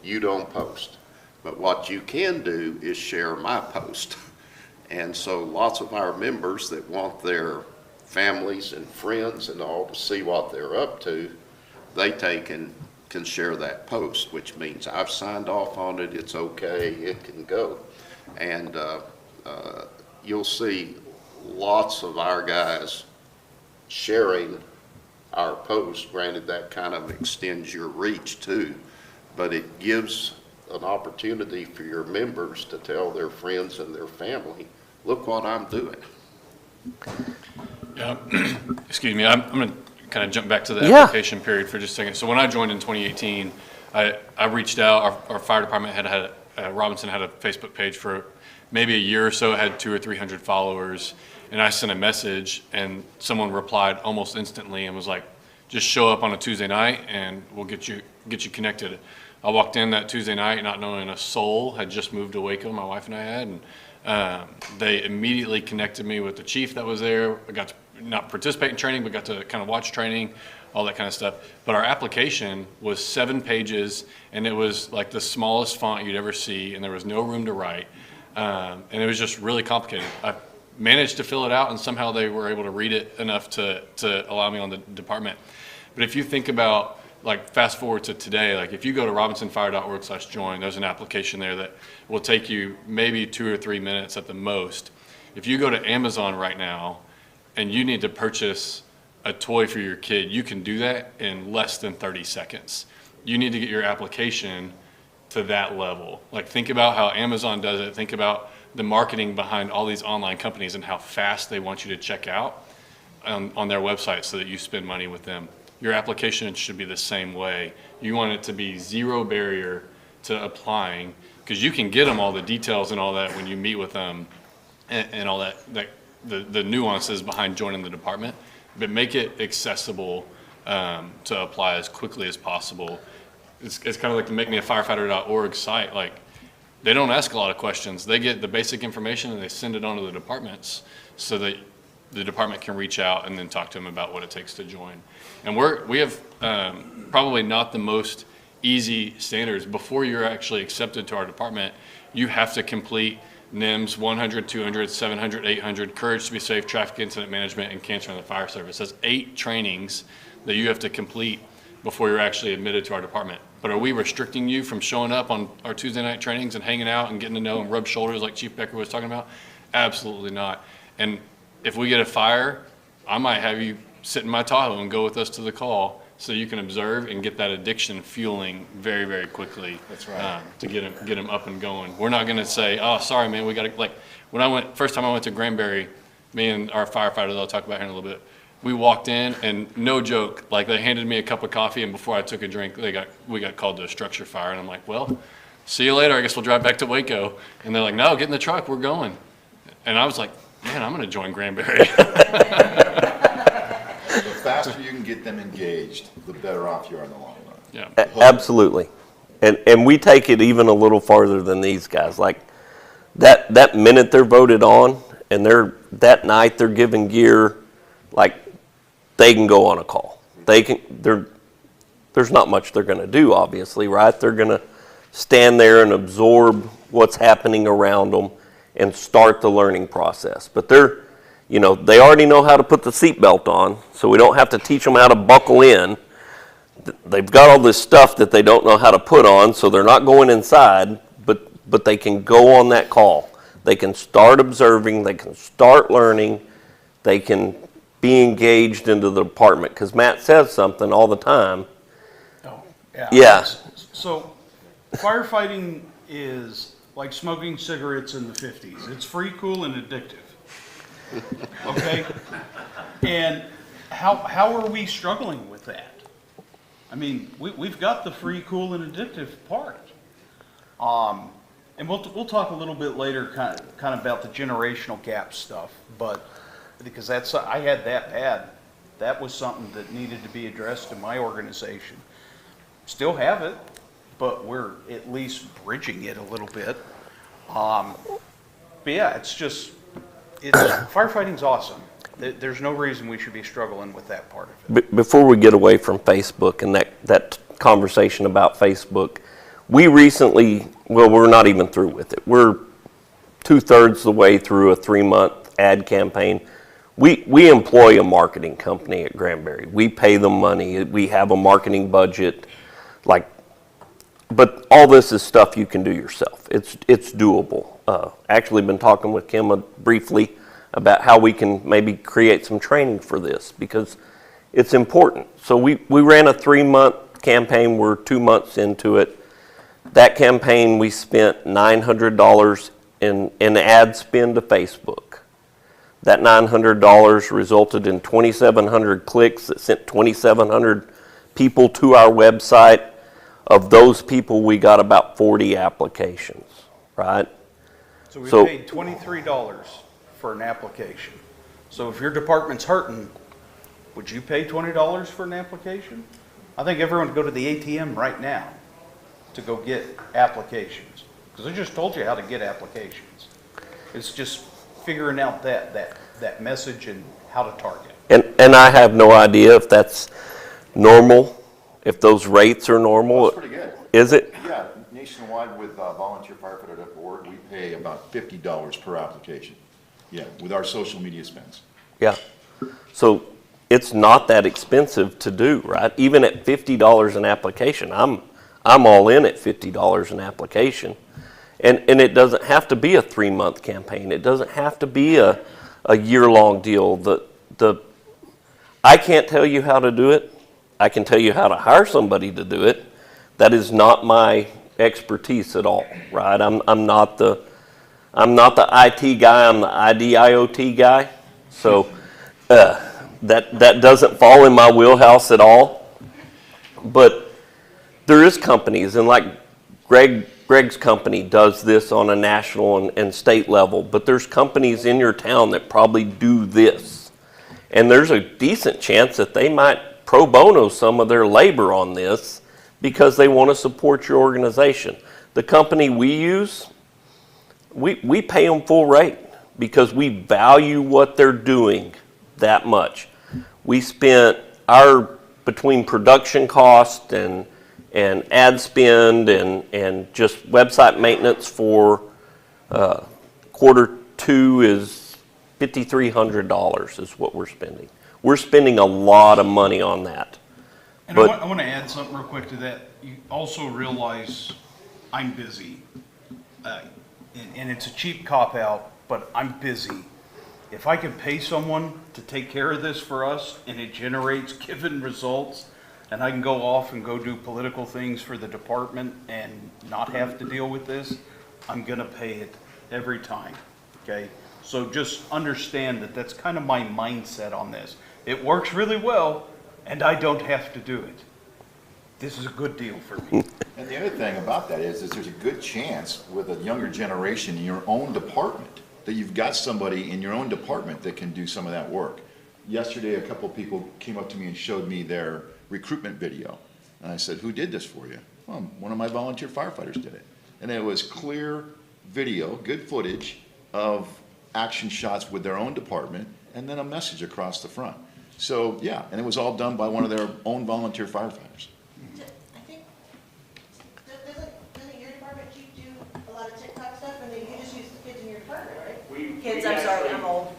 You don't post. But what you can do is share my post. And so lots of our members that want their families and friends and all to see what they're up to, they take and can share that post, which means I've signed off on it, it's okay, it can go. And you'll see lots of our guys sharing our post. Granted, that kind of extends your reach too, but it gives an opportunity for your members to tell their friends and their family, look what I'm doing. Yeah, excuse me, I'm going to kind of jump back to the Yeah. application period for just a second. So when I joined in 2018, I reached out, our fire department Robinson had a Facebook page for maybe a year or so. It had 200 or 300 followers, and I sent a message and someone replied almost instantly and was like, just show up on a Tuesday night and we'll get you connected. I walked in that Tuesday night not knowing a soul, had just moved to Waco, my wife and I had, and they immediately connected me with the chief that was there. I got to not participate in training, but got to kind of watch training, all that kind of stuff. But our application was 7 pages, and it was like the smallest font you'd ever see, and there was no room to write. And it was just really complicated. I managed to fill it out, and somehow they were able to read it enough to allow me on the department. But if you think about, like, fast forward to today, like if you go to robinsonfire.org/join, there's an application there that will take you maybe 2 or 3 minutes at the most. If you go to Amazon right now and you need to purchase a toy for your kid, you can do that in less than 30 seconds. You need to get your application to that level. Like, think about how Amazon does it. Think about the marketing behind all these online companies and how fast they want you to check out on their website so that you spend money with them. Your application should be the same way. You want it to be zero barrier to applying, because you can get them all the details and all that when you meet with them and all that, the nuances behind joining the department, but make it accessible to apply as quickly as possible. It's kind of like the makemeafirefighter.org site. Like, they don't ask a lot of questions. They get the basic information and they send it on to the departments so that the department can reach out and then talk to them about what it takes to join. And we have probably not the most easy standards. Before you're actually accepted to our department, you have to complete NIMS 100, 200, 700, 800, Courage to be Safe, Traffic Incident Management, and Cancer in the Fire Service. That's 8 trainings that you have to complete before you're actually admitted to our department. But are we restricting you from showing up on our Tuesday night trainings and hanging out and getting to know and rub shoulders like Chief Becker was talking about? Absolutely not. And if we get a fire, I might have you sit in my Tahoe and go with us to the call so you can observe and get that addiction fueling very, very quickly. That's right. To get them up and going. We're not going to say, oh, sorry, man, we got to, like, when first time I went to Granbury, me and our firefighter that I'll talk about here in a little bit, we walked in, and no joke, like they handed me a cup of coffee, and before I took a drink, we got called to a structure fire, and I'm like, well, see you later. I guess we'll drive back to Waco. And they're like, no, get in the truck. We're going. And I was like, man, I'm going to join Granbury. The faster you can get them engaged, the better off you are in the long run. Yeah. Absolutely. And we take it even a little farther than these guys. Like that minute they're voted on and that night they're given gear, like they can go on a call. There's not much they're going to do, obviously, right? They're going to stand there and absorb what's happening around them and start the learning process. But they already know how to put the seatbelt on, so we don't have to teach them how to buckle in. They've got all this stuff that they don't know how to put on, so they're not going inside, but they can go on that call. They can start observing, they can start learning, they can be engaged into the department, because Matt says something all the time. Oh, yeah. Yeah. So firefighting is like smoking cigarettes in the 50s. It's free, cool, and addictive. Okay? And how are we struggling with that? I mean, we've got the free, cool, and addictive part. And we'll talk a little bit later kind of about the generational gap stuff, but because I had that bad. That was something that needed to be addressed in my organization. Still have it, but we're at least bridging it a little bit. But yeah, firefighting's awesome. There's no reason we should be struggling with that part of it. Before we get away from Facebook and that conversation about Facebook, we recently, well, we're not even through with it. We're 2/3 the way through a 3-month ad campaign. We employ a marketing company at Granbury. We pay them money. We have a marketing budget. But all this is stuff you can do yourself. It's doable. Actually been talking with Kim briefly about how we can maybe create some training for this, because it's important. So we ran a 3-month campaign. We're 2 months into it. That campaign, we spent $900 in ad spend to Facebook. That $900 resulted in 2,700 clicks that sent 2,700 people to our website. Of those people, we got about 40 applications, right? So we paid $23 for an application. So if your department's hurting, would you pay $20 for an application? I think everyone would go to the ATM right now to go get applications, because I just told you how to get applications. It's just figuring out that message and how to target. And I have no idea if that's normal, if those rates are normal. That's pretty good. Is it? Yeah, nationwide with volunteerfirefighter.org, we pay about $50 per application. Yeah, with our social media spends. Yeah. So it's not that expensive to do, right? Even at $50 an application, I'm all in at $50 an application. And it doesn't have to be a 3-month campaign. It doesn't have to be a year-long deal. I can't tell you how to do it. I can tell you how to hire somebody to do it. That is not my expertise at all, right? I'm not the IT guy. I'm the IDIOT guy. So that doesn't fall in my wheelhouse at all. But there is companies, and like Greg's company does this on a national and state level, but there's companies in your town that probably do this. And there's a decent chance that they might pro bono some of their labor on this because they want to support your organization. The company we use, we pay them full rate because we value what they're doing that much. We spent between production cost and ad spend and just website maintenance for Q2 is $5,300 is what we're spending. We're spending a lot of money on that. And I want to add something real quick to that. You also realize I'm busy. And it's a cheap cop-out, but I'm busy. If I can pay someone to take care of this for us and it generates given results, and I can go off and go do political things for the department and not have to deal with this, I'm going to pay it every time, okay? So just understand that that's kind of my mindset on this. It works really well, and I don't have to do it. This is a good deal for me. And the other thing about that is there's a good chance with a younger generation in your own department that you've got somebody in your own department that can do some of that work. Yesterday, a couple of people came up to me and showed me their recruitment video. And I said, who did this for you? Well, one of my volunteer firefighters did it. And it was clear video, good footage of action shots with their own department, and then a message across the front. So, yeah, and it was all done by one of their own volunteer firefighters. I think, doesn't your department chief do a lot of TikTok stuff, and then you just use the kids in your department, right? Kids, I'm sorry, I'm old.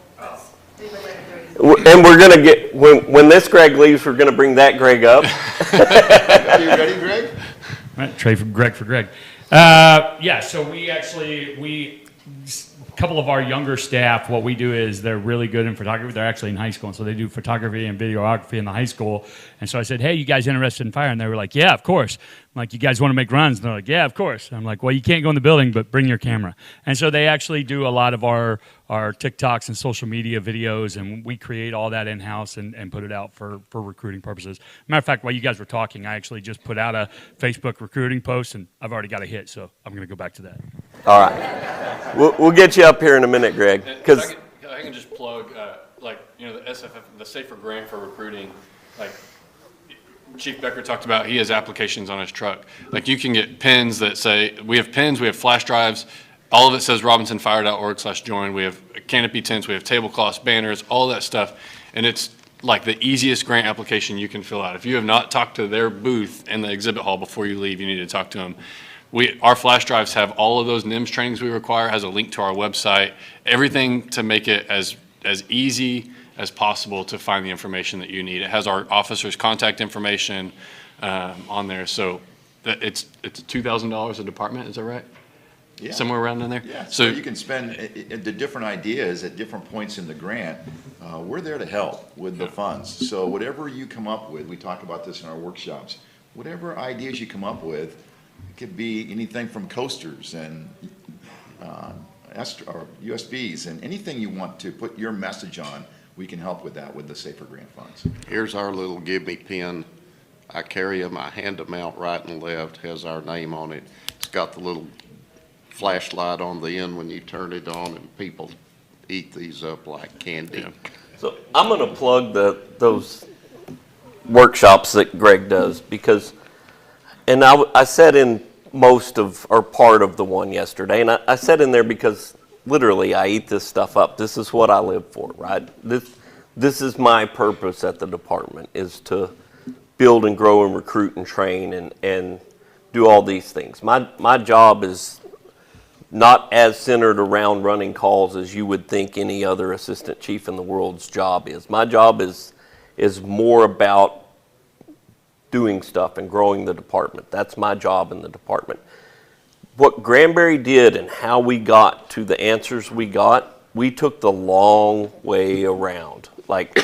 And we're gonna get, when this Greg leaves, we're gonna bring that Greg up. Are you ready, Greg? Right, Trey for Greg. Yeah, so a couple of our younger staff, what we do is they're really good in photography. They're actually in high school, and so they do photography and videography in the high school. And so I said, hey, you guys interested in fire? And they were like, yeah, of course. I'm like, you guys want to make runs? And they're like, yeah, of course. I'm like, well, you can't go in the building, but bring your camera. And so they actually do a lot of our TikToks and social media videos, and we create all that in-house and put it out for recruiting purposes. Matter of fact, while you guys were talking, I actually just put out a Facebook recruiting post, and I've already got a hit, so I'm going to go back to that. All right. We'll get you up here in a minute, Greg. Because I can just plug, the SFF, the Safer Grant for recruiting, like Chief Becker talked about, he has applications on his truck. Like you can get pins that say, we have pins, we have flash drives, all of it says robinsonfire.org/join. We have canopy tents, we have tablecloths, banners, all that stuff. And it's like the easiest grant application you can fill out. If you have not talked to their booth in the exhibit hall before you leave, you need to talk to them. Our flash drives have all of those NIMS trainings we require, has a link to our website, everything to make it as easy as possible to find the information that you need. It has our officers' contact information on there. So it's $2,000 a department, is that right? Yeah. Somewhere around in there? Yeah, so you can spend the different ideas at different points in the grant. We're there to help with the funds. So whatever you come up with, we talk about this in our workshops, whatever ideas you come up with, it could be anything from coasters and or USBs and anything you want to put your message on, we can help with that with the Safer Grant funds. Here's our little give me pin. I carry them, I hand them out right and left, has our name on it. It's got the little flashlight on the end when you turn it on, and people eat these up like candy. Yeah. so I'm going to plug those workshops that Greg does because, and I said in most of, or part of the one yesterday, and I said in there because literally I eat this stuff up. This is what I live for, right? This is my purpose at the department, is to build and grow and recruit and train and do all these things. My job is not as centered around running calls as you would think any other assistant chief in the world's job is. My job is more about doing stuff and growing the department. That's my job in the department. What Granbury did and how we got to the answers we got, we took the long way around. Like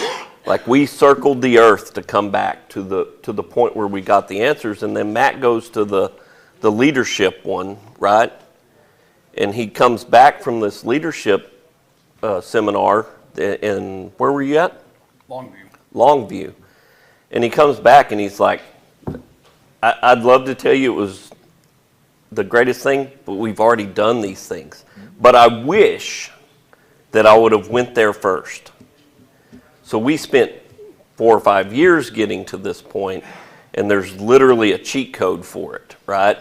we circled the earth to come back to the point where we got the answers. And then Matt goes to the leadership one, right? And he comes back from this leadership seminar in, where were you at? Longview. And he comes back and he's like, I'd love to tell you it was the greatest thing, but we've already done these things. But I wish that I would have went there first. So we spent 4 or 5 years getting to this point, and there's literally a cheat code for it, right?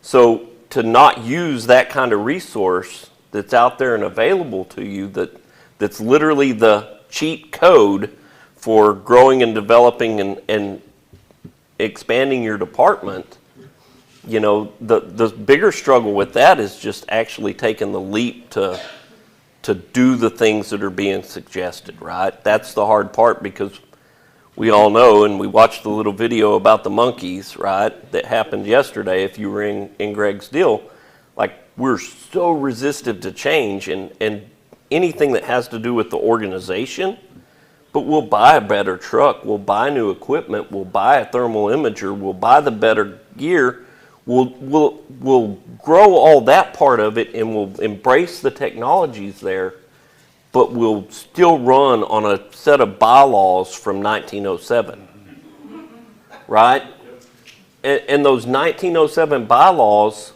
So to not use that kind of resource that's out there and available to you, that's literally the cheat code for growing and developing and expanding your department, you know, the bigger struggle with that is just actually taking the leap to do the things that are being suggested, right? That's the hard part, because we all know, and we watched the little video about the monkeys, right, that happened yesterday, if you were in Greg's deal, like, we're so resistant to change and anything that has to do with the organization. But we'll buy a better truck, we'll buy new equipment, we'll buy a thermal imager, we'll buy the better gear, we'll grow all that part of it, and we'll embrace the technologies there but we'll still run on a set of bylaws from 1907, right? And those 1907 bylaws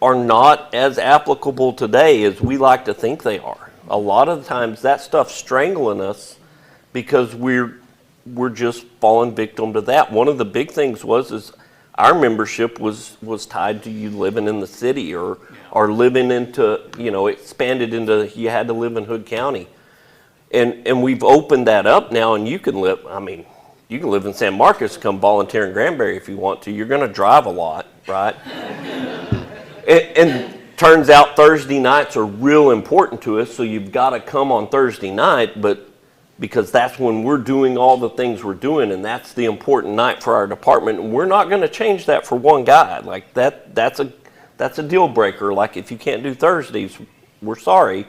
are not as applicable today as we like to think they are. A lot of the times that stuff's strangling us because we're just falling victim to that. One of the big things is our membership was tied to you living in the city or living into, expanded into you had to live in Hood County. And we've opened that up now, and you can live in SanMarcos, come volunteer in Granbury if you want to. You're going to drive a lot, right? and turns out Thursday nights are real important to us, so you've got to come on Thursday night, but because that's when we're doing all the things we're doing, and that's the important night for our department. And we're not going to change that for one guy. Like that's a deal breaker. Like if you can't do Thursdays, we're sorry.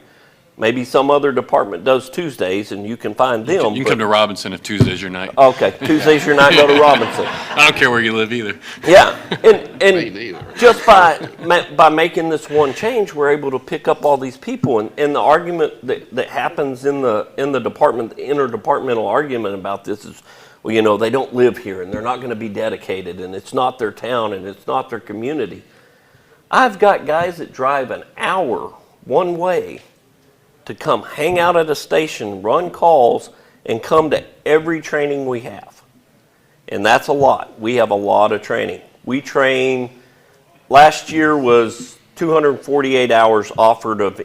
Maybe some other department does Tuesdays, and you can find them. You can come to Robinson if Tuesday's your night. Okay, Tuesday's your night, go to Robinson. I don't care where you live either. Yeah, Me and neither. just by making this one change, we're able to pick up all these people. And the argument that happens in the department, the interdepartmental argument about this is, well, they don't live here, and they're not going to be dedicated, and it's not their town, and it's not their community. I've got guys that drive an hour one way to come hang out at a station, run calls, and come to every training we have. And that's a lot. We have a lot of training. We train, last year was 248 hours offered of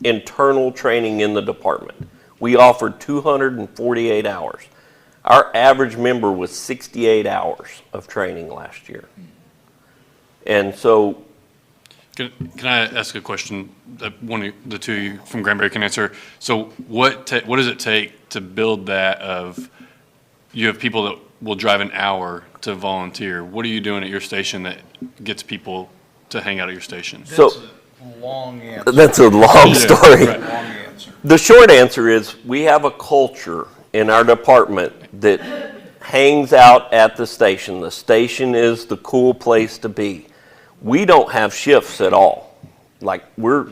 internal training in the department. We offered 248 hours. Our average member was 68 hours of training last year. And so, Can I ask a question that one of the two of you from Granbury can answer? So what does it take to build that of, you have people that will drive an hour to volunteer. What are you doing at your station that gets people to hang out at your station? So- That's a long answer. that's a long story. right. Long answer. The short answer is we have a culture in our department that hangs out at the station. The station is the cool place to be. We don't have shifts at all. Like we're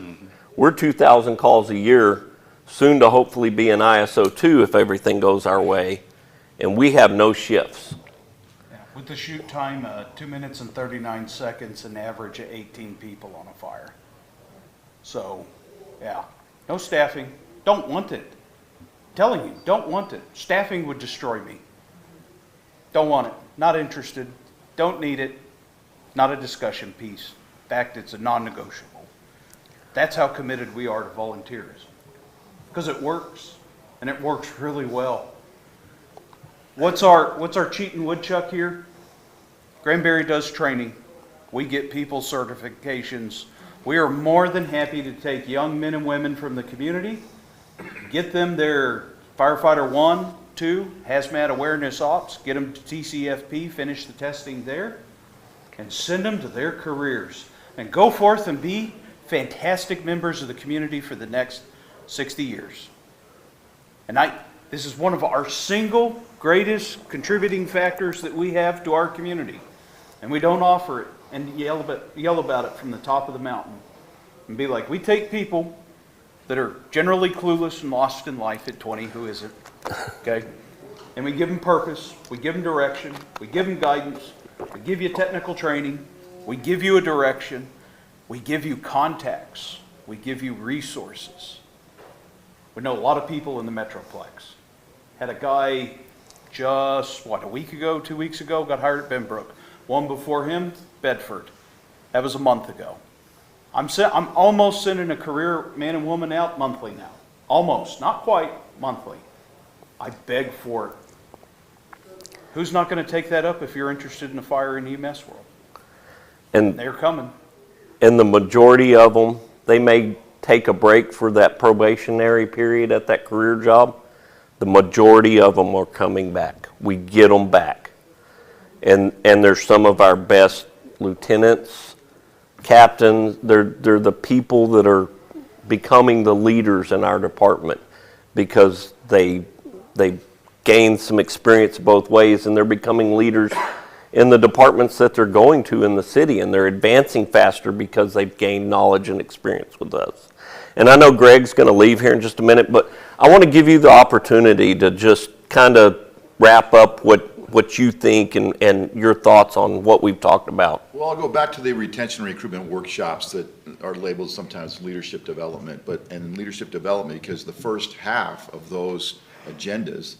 2,000 calls a year, soon to hopefully be an ISO 2 if everything goes our way, and we have no shifts. Yeah, with the shoot time, 2 minutes and 39 seconds, an average of 18 people on a fire. So, yeah, no staffing, don't want it. Telling you, don't want it. Staffing would destroy me. Don't want it, not interested, don't need it. Not a discussion piece. In fact, it's a non-negotiable. That's how committed we are to volunteerism. Because it works, and it works really well. What's our cheating woodchuck here? Granbury does training. We get people certifications. We are more than happy to take young men and women from the community, get them their firefighter 1, 2, hazmat awareness ops, get them to TCFP, finish the testing there, and send them to their careers and go forth and be fantastic members of the community for the next 60 years. And this is one of our single greatest contributing factors that we have to our community. And we don't offer it and yell about it from the top of the mountain and be like, we take people that are generally clueless and lost in life at 20, who isn't, okay? And we give them purpose, we give them direction, we give them guidance, we give you technical training, we give you a direction, we give you contacts, we give you resources. We know a lot of people in the Metroplex. Had a guy just, a week ago, 2 weeks ago, got hired at Benbrook. One before him, Bedford. That was a month ago. I'm almost sending a career man and woman out monthly now. Almost, not quite, monthly. I beg for it. Who's not going to take that up if you're interested in the fire and EMS world? And They're coming. the majority of them, they may take a break for that probationary period at that career job. The majority of them are coming back. We get them back. And there's some of our best lieutenants, captains, they're the people that are becoming the leaders in our department because they gained some experience both ways, and they're becoming leaders in the departments that they're going to in the city, and they're advancing faster because they've gained knowledge and experience with us. And I know Greg's going to leave here in just a minute, but I want to give you the opportunity to just kind of wrap up what you think and your thoughts on what we've talked about. Well, I'll go back to the retention and recruitment workshops that are labeled sometimes leadership development, and leadership development because the first half of those agendas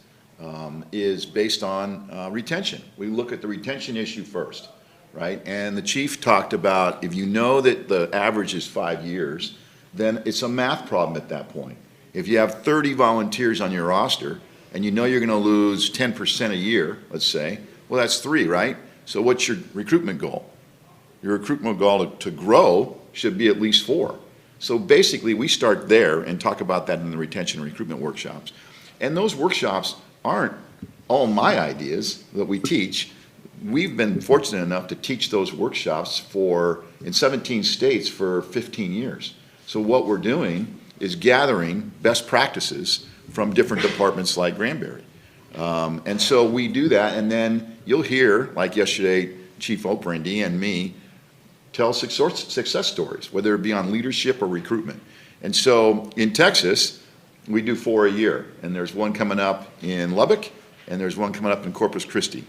is based on retention. We look at the retention issue first, right? And the chief talked about if you know that the average is 5 years, then it's a math problem at that point. If you have 30 volunteers on your roster and you know you're going to lose 10% a year, let's say, well, that's 3, right? So what's your recruitment goal? Your recruitment goal to grow should be at least 4. So basically, we start there and talk about that in the retention and recruitment workshops. And those workshops aren't all my ideas that we teach. We've been fortunate enough to teach those workshops in 17 states for 15 years. So what we're doing is gathering best practices from different departments like Granbury. And so we do that, and then you'll hear, like yesterday, Chief Oprandy and me tell success stories, whether it be on leadership or recruitment. And so in Texas, we do 4 a year, and there's one coming up in Lubbock, and there's one coming up in Corpus Christi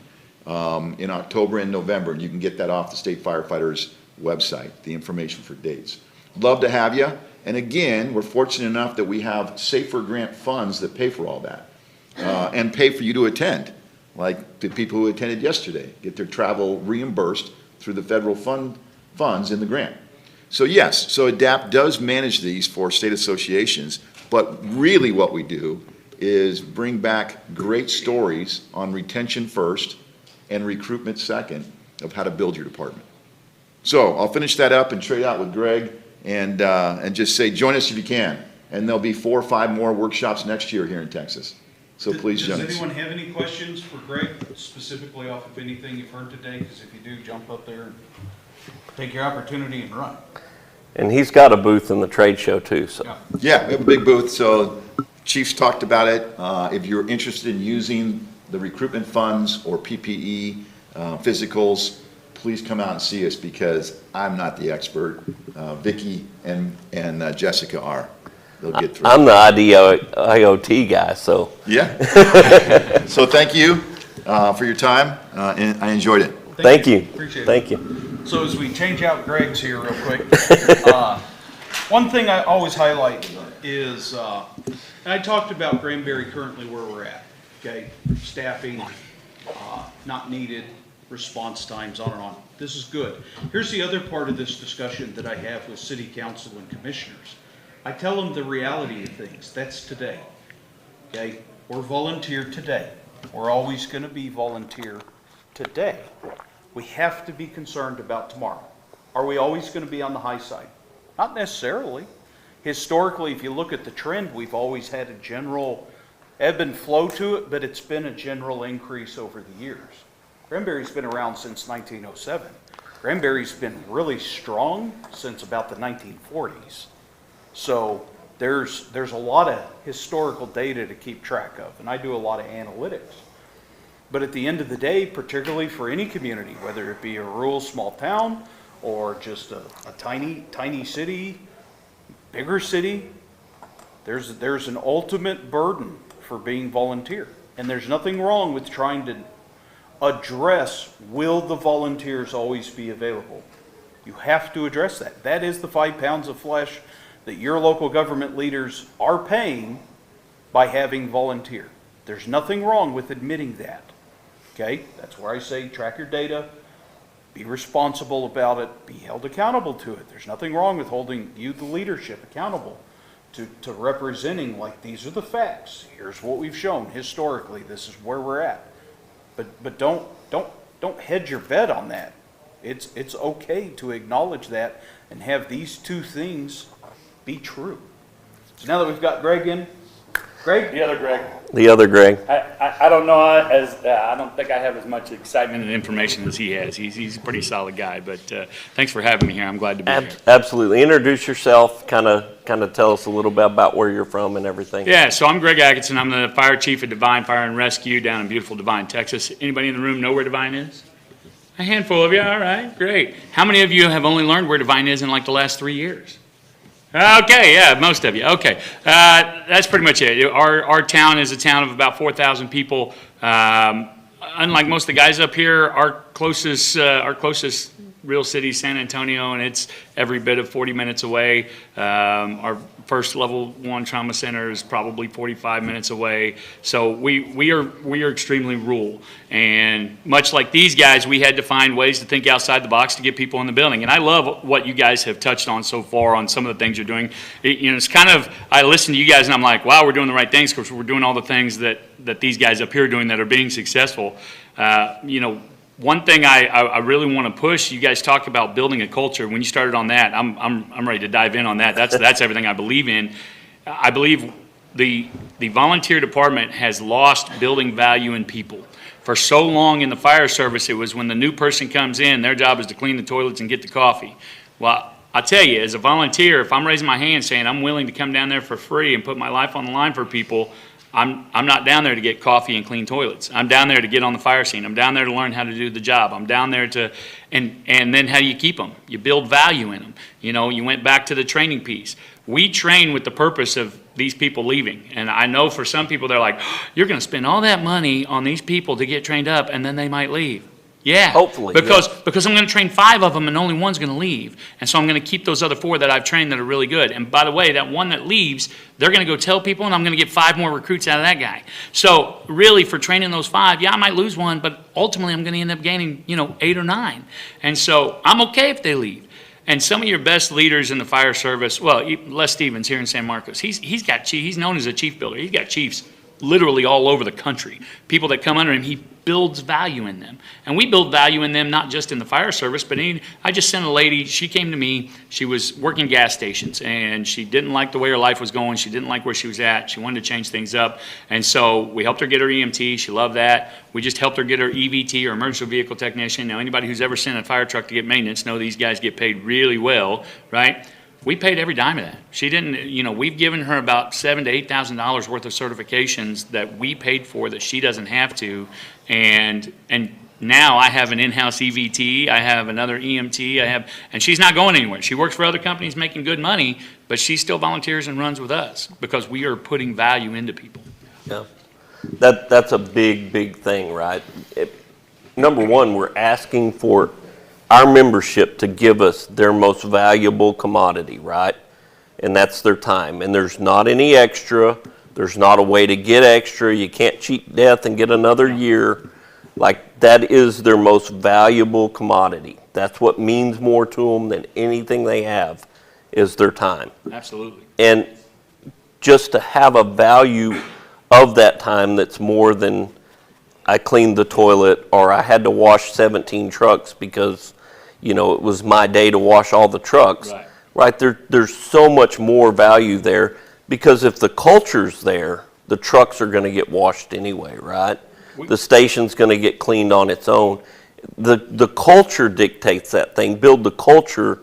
in October and November, and you can get that off the State Firefighters website, the information for dates. Love to have you, and again, we're fortunate enough that we have SAFER grant funds that pay for all that, and pay for you to attend, like the people who attended yesterday, get their travel reimbursed through the federal funds in the grant. So yes, so ADAPT does manage these for state associations, but really what we do is bring back great stories on retention first and recruitment second of how to build your department. So I'll finish that up and trade out with Greg and just say, join us if you can. And there'll be 4 or 5 more workshops next year here in Texas. So please join us. Does anyone have any questions for Greg, specifically off of anything you've heard today? Because if you do, jump up there and take your opportunity and run. And he's got a booth in the trade show too, so. Yeah, we have a big booth, so Chief's talked about it. If you're interested in using the recruitment funds or PPE, physicals, please come out and see us because I'm not the expert. Vicki and Jessica are. They'll get through. I'm the IoT guy, so. Yeah. So thank you for your time, and I enjoyed it. Thank you. Appreciate it. Thank you. So as we change out Greg's here real quick, one thing I always highlight is, and I talked about Granbury currently where we're at, okay? Staffing, not needed, response times, on and on. This is good. Here's the other part of this discussion that I have with city council and commissioners. I tell them the reality of things. That's today, okay? We're volunteer today. We're always going to be volunteer today. We have to be concerned about tomorrow. Are we always going to be on the high side? Not necessarily. Historically, if you look at the trend, we've always had a general ebb and flow to it, but it's been a general increase over the years. Granbury's been around since 1907. Granbury's been really strong since about the 1940s. So there's a lot of historical data to keep track of, and I do a lot of analytics. But at the end of the day, particularly for any community, whether it be a rural small town or just a tiny city, bigger city, there's an ultimate burden for being volunteer. And there's nothing wrong with trying to address, will the volunteers always be available? You have to address that. That is the 5 pounds of flesh that your local government leaders are paying by having volunteer. There's nothing wrong with admitting that. Okay, that's where I say track your data, be responsible about it, be held accountable to it. There's nothing wrong with holding you, the leadership, accountable to representing, like, these are the facts. Here's what we've shown historically. This is where we're at. But don't hedge your bet on that. It's okay to acknowledge that and have these 2 things be true. So now that we've got Greg in, Greg? The other Greg. The other Greg. I don't know I don't think I have as much excitement and information as he has. He's a pretty solid guy, but thanks for having me here. I'm glad to be here. Absolutely. Introduce yourself. Kind of tell us a little bit about where you're from and everything. Yeah, so I'm Greg Atkinson. I'm the fire chief at Divine Fire and Rescue down in beautiful Divine, Texas. Anybody in the room know where Divine is? A handful of you, all right, great. How many of you have only learned where Divine is in like the last 3 years? Okay, yeah, most of you, okay. That's pretty much it. Our town is a town of about 4,000 people. Unlike most of the guys up here, our closest real city is San Antonio, and it's every bit of 40 minutes away. Our first level 1 trauma center is probably 45 minutes away. So we are extremely rural. And much like these guys, we had to find ways to think outside the box to get people in the building. And I love what you guys have touched on so far on some of the things you're doing. It's kind of, I listen to you guys and I'm like, wow, we're doing the right things because we're doing all the things that these guys up here are doing that are being successful. One thing I really want to push, you guys talk about building a culture. When you started on that, I'm ready to dive in on that. That's everything I believe in. I believe the volunteer department has lost building value in people. For so long in the fire service, it was when the new person comes in, their job is to clean the toilets and get the coffee. Well, I'll tell you, as a volunteer, if I'm raising my hand saying I'm willing to come down there for free and put my life on the line for people, I'm not down there to get coffee and clean toilets. I'm down there to get on the fire scene. I'm down there to learn how to do the job. I'm down there to, and then how do you keep them? You build value in them. You went back to the training piece. We train with the purpose of these people leaving. And I know for some people, they're like, oh, you're going to spend all that money on these people to get trained up, and then they might leave. Yeah. Hopefully. Because I'm going to train 5 of them and only one's going to leave. And so I'm going to keep those other 4 that I've trained that are really good. And by the way, that one that leaves, they're going to go tell people and I'm going to get 5 more recruits out of that guy. So really for training those 5, yeah, I might lose one, but ultimately I'm going to end up gaining, 8 or 9. And so I'm okay if they leave. And some of your best leaders in the fire service, well, Les Stevens here in SanMarcos, he's known as a chief builder. He's got chiefs literally all over the country. People that come under him, he builds value in them. And we build value in them not just in the fire service, but I just sent a lady, she came to me, she was working gas stations, and she didn't like the way her life was going, she didn't like where she was at, she wanted to change things up, and so we helped her get her EMT, she loved that. We just helped her get her EVT, or emergency vehicle technician. Now anybody who's ever sent a fire truck to get maintenance know these guys get paid really well, right? We paid every dime of that. She didn't, we've given her about $7,000 to $8,000 worth of certifications that we paid for that she doesn't have to. And now I have an in-house EVT, I have another EMT, and she's not going anywhere. She works for other companies making good money, but she still volunteers and runs with us because we are putting value into people. Yeah, that's a big thing, right? Number one, we're asking for our membership to give us their most valuable commodity, right? And that's their time. And there's not any extra. There's not a way to get extra. You can't cheat death and get another year. Like, that is their most valuable commodity. That's what means more to them than anything they have, is their time. Absolutely. And just to have a value of that time that's more than I cleaned the toilet or I had to wash 17 trucks because it was my day to wash all the trucks, right? There's so much more value there because if the culture's there, the trucks are going to get washed anyway, right? The station's going to get cleaned on its own. The culture dictates that thing. Build the culture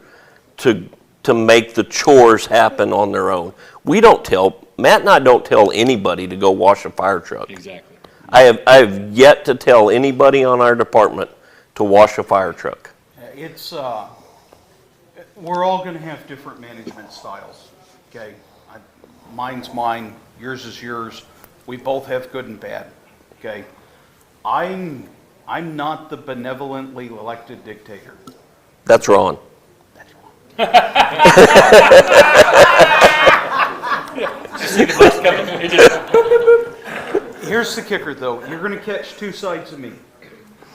to make the chores happen on their own. Matt and I don't tell anybody to go wash a fire truck. Exactly. I have yet to tell anybody on our department to wash a fire truck. We're all going to have different management styles, okay? Mine's mine, yours is yours. We both have good and bad, okay? I'm not the benevolently elected dictator. That's wrong. That's wrong. Here's the kicker, though. You're going to catch 2 sides of me.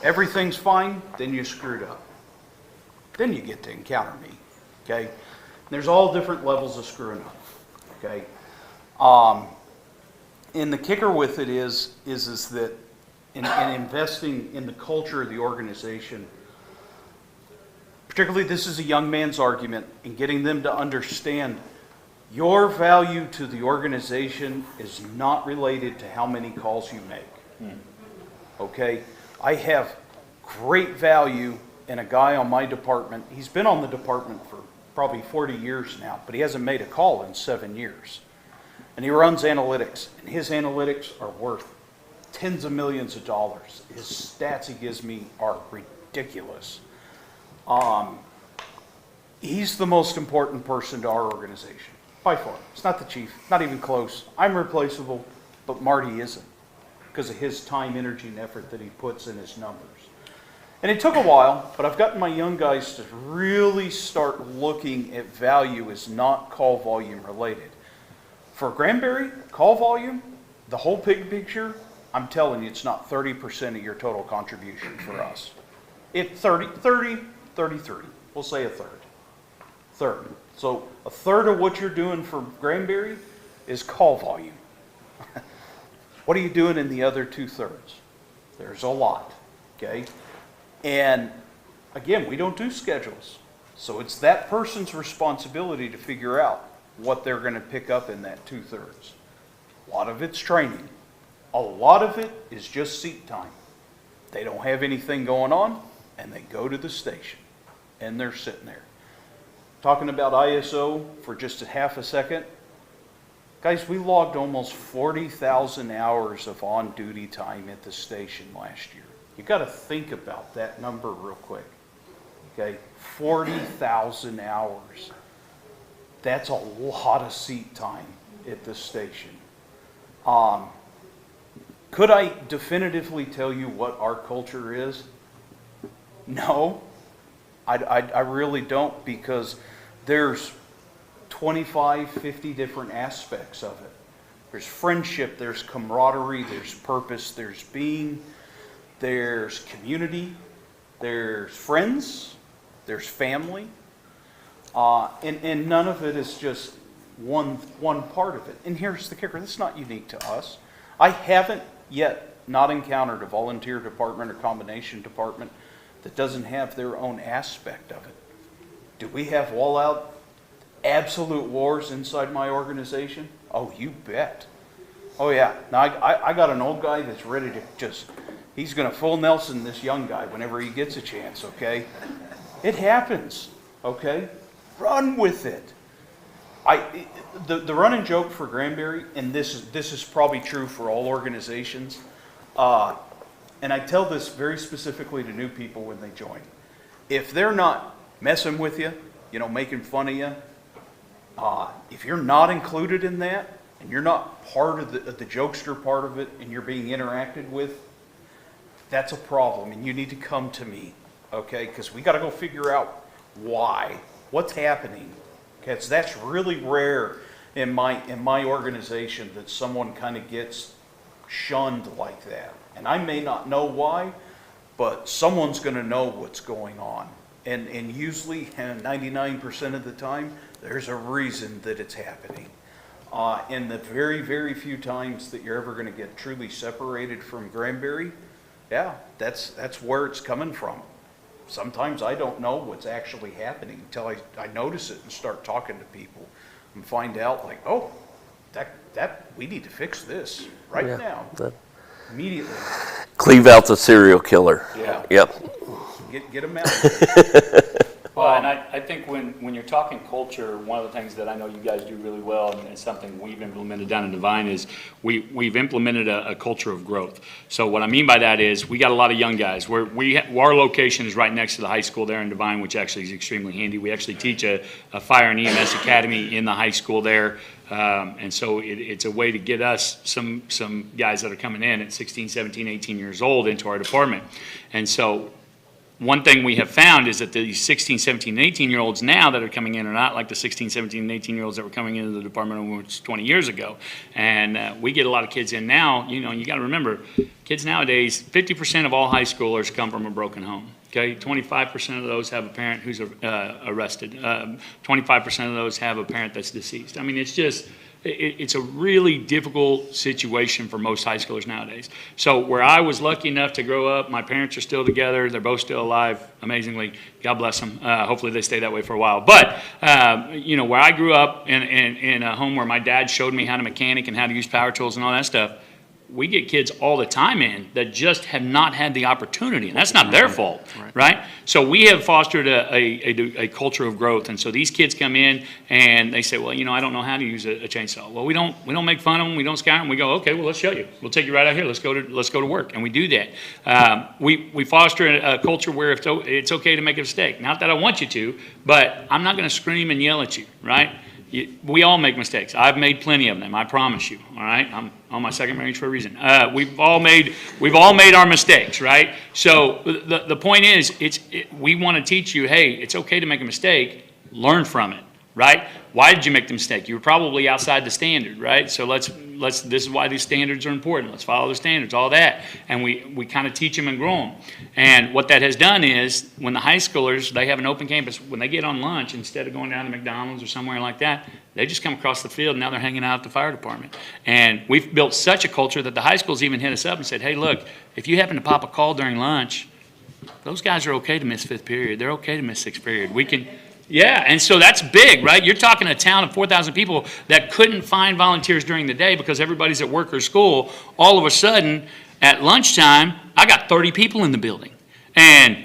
Everything's fine, then you screwed up. Then you get to encounter me, okay? There's all different levels of screwing up, okay? And the kicker with it is that in investing in the culture of the organization, particularly this is a young man's argument, in getting them to understand your value to the organization is not related to how many calls you make, okay? I have great value in a guy on my department. He's been on the department for probably 40 years now, but he hasn't made a call in 7 years. And he runs analytics, and his analytics are worth tens of millions of dollars. His stats he gives me are ridiculous. He's the most important person to our organization, by far. It's not the chief, not even close. I'm replaceable, but Marty isn't, because of his time, energy, and effort that he puts in his numbers. And it took a while, but I've gotten my young guys to really start looking at value as not call volume related. For Granbury, call volume, the whole big picture, I'm telling you, it's not 30% of your total contribution for us. It's 33. We'll say a third. So a third of what you're doing for Granbury is call volume. What are you doing in the other 2/3? There's a lot, okay? And again, we don't do schedules. So it's that person's responsibility to figure out what they're going to pick up in that 2/3. A lot of it's training. A lot of it is just seat time. They don't have anything going on, and they go to the station, and they're sitting there. Talking about ISO for just a half a second. Guys, we logged almost 40,000 hours of on-duty time at the station last year. You got to think about that number real quick. Okay, 40,000 hours. That's a lot of seat time at the station. Could I definitively tell you what our culture is? No, I really don't, because there's 25, 50 different aspects of it. There's friendship, there's camaraderie, there's purpose, there's being, there's community, there's friends, there's family, and none of it is just one part of it. And here's the kicker, that's not unique to us. I haven't yet not encountered a volunteer department or combination department that doesn't have their own aspect of it. Do we have all-out absolute wars inside my organization? Oh, you bet. Oh, yeah. Now, I got an old guy that's ready to he's going to full Nelson this young guy whenever he gets a chance, okay? It happens, okay? Run with it. The running joke for Granbury, and this is probably true for all organizations, and I tell this very specifically to new people when they join. If they're not messing with you, making fun of you, if you're not included in that, and you're not part of the jokester part of it, and you're being interacted with, that's a problem, and you need to come to me, okay? Because we got to go figure out what's happening. Okay, so that's really rare in my organization, that someone kind of gets shunned like that. And I may not know why, but someone's going to know what's going on. And usually, 99% of the time, there's a reason that it's happening. And the very, very few times that you're ever going to get truly separated from Granbury, yeah, that's where it's coming from. Sometimes I don't know what's actually happening until I notice it and start talking to people and find out, like, oh, that we need to fix this right now, immediately. Cleave out the serial killer. Yeah. Yep. Get them out. Well, and I think when you're talking culture, one of the things that I know you guys do really well, and it's something we've implemented down in Divine, is we've implemented a culture of growth. So what I mean by that is we got a lot of young guys. Our location is right next to the high school there in Divine, which actually is extremely handy. We actually teach a fire and EMS academy in the high school there. And so it's a way to get us some guys that are coming in at 16, 17, 18 years old into our department. And so one thing we have found is that these 16, 17, and 18-year-olds now that are coming in are not like the 16, 17, and 18-year-olds that were coming into the department 20 years ago. And we get a lot of kids in now. You got to remember, kids nowadays, 50% of all high schoolers come from a broken home. Okay, 25% of those have a parent who's arrested. 25% of those have a parent that's deceased. I mean, it's a really difficult situation for most high schoolers nowadays. So where I was lucky enough to grow up, my parents are still together. They're both still alive, amazingly. God bless them. Hopefully they stay that way for a while. But, where I grew up in a home where my dad showed me how to mechanic and how to use power tools and all that stuff, we get kids all the time in that just have not had the opportunity, and that's not their fault, right? So we have fostered a culture of growth, and so these kids come in and they say, well, you know, I don't know how to use a chainsaw. Well, we don't make fun of them, we don't scare them. We go, okay, well, let's show you. We'll take you right out here. Let's go to work, and we do that. We foster a culture where it's okay to make a mistake. Not that I want you to, but I'm not going to scream and yell at you, right? We all make mistakes. I've made plenty of them, I promise you, all right? I'm on my second marriage for a reason. We've all made our mistakes, right? So the point is, we want to teach you, hey, it's okay to make a mistake, learn from it, right? Why did you make the mistake? You were probably outside the standard, right? So this is why these standards are important. Let's follow the standards, all that. And we kind of teach them and grow them. And what that has done is, when the high schoolers, they have an open campus, when they get on lunch, instead of going down to McDonald's or somewhere like that, they just come across the field, and now they're hanging out at the fire department. And we've built such a culture that the high schools even hit us up and said, hey, look, if you happen to pop a call during lunch, those guys are okay to miss fifth period. They're okay to miss sixth period. We can... Yeah, and so that's big, right? You're talking a town of 4,000 people that couldn't find volunteers during the day because everybody's at work or school. All of a sudden, at lunchtime, I got 30 people in the building. And,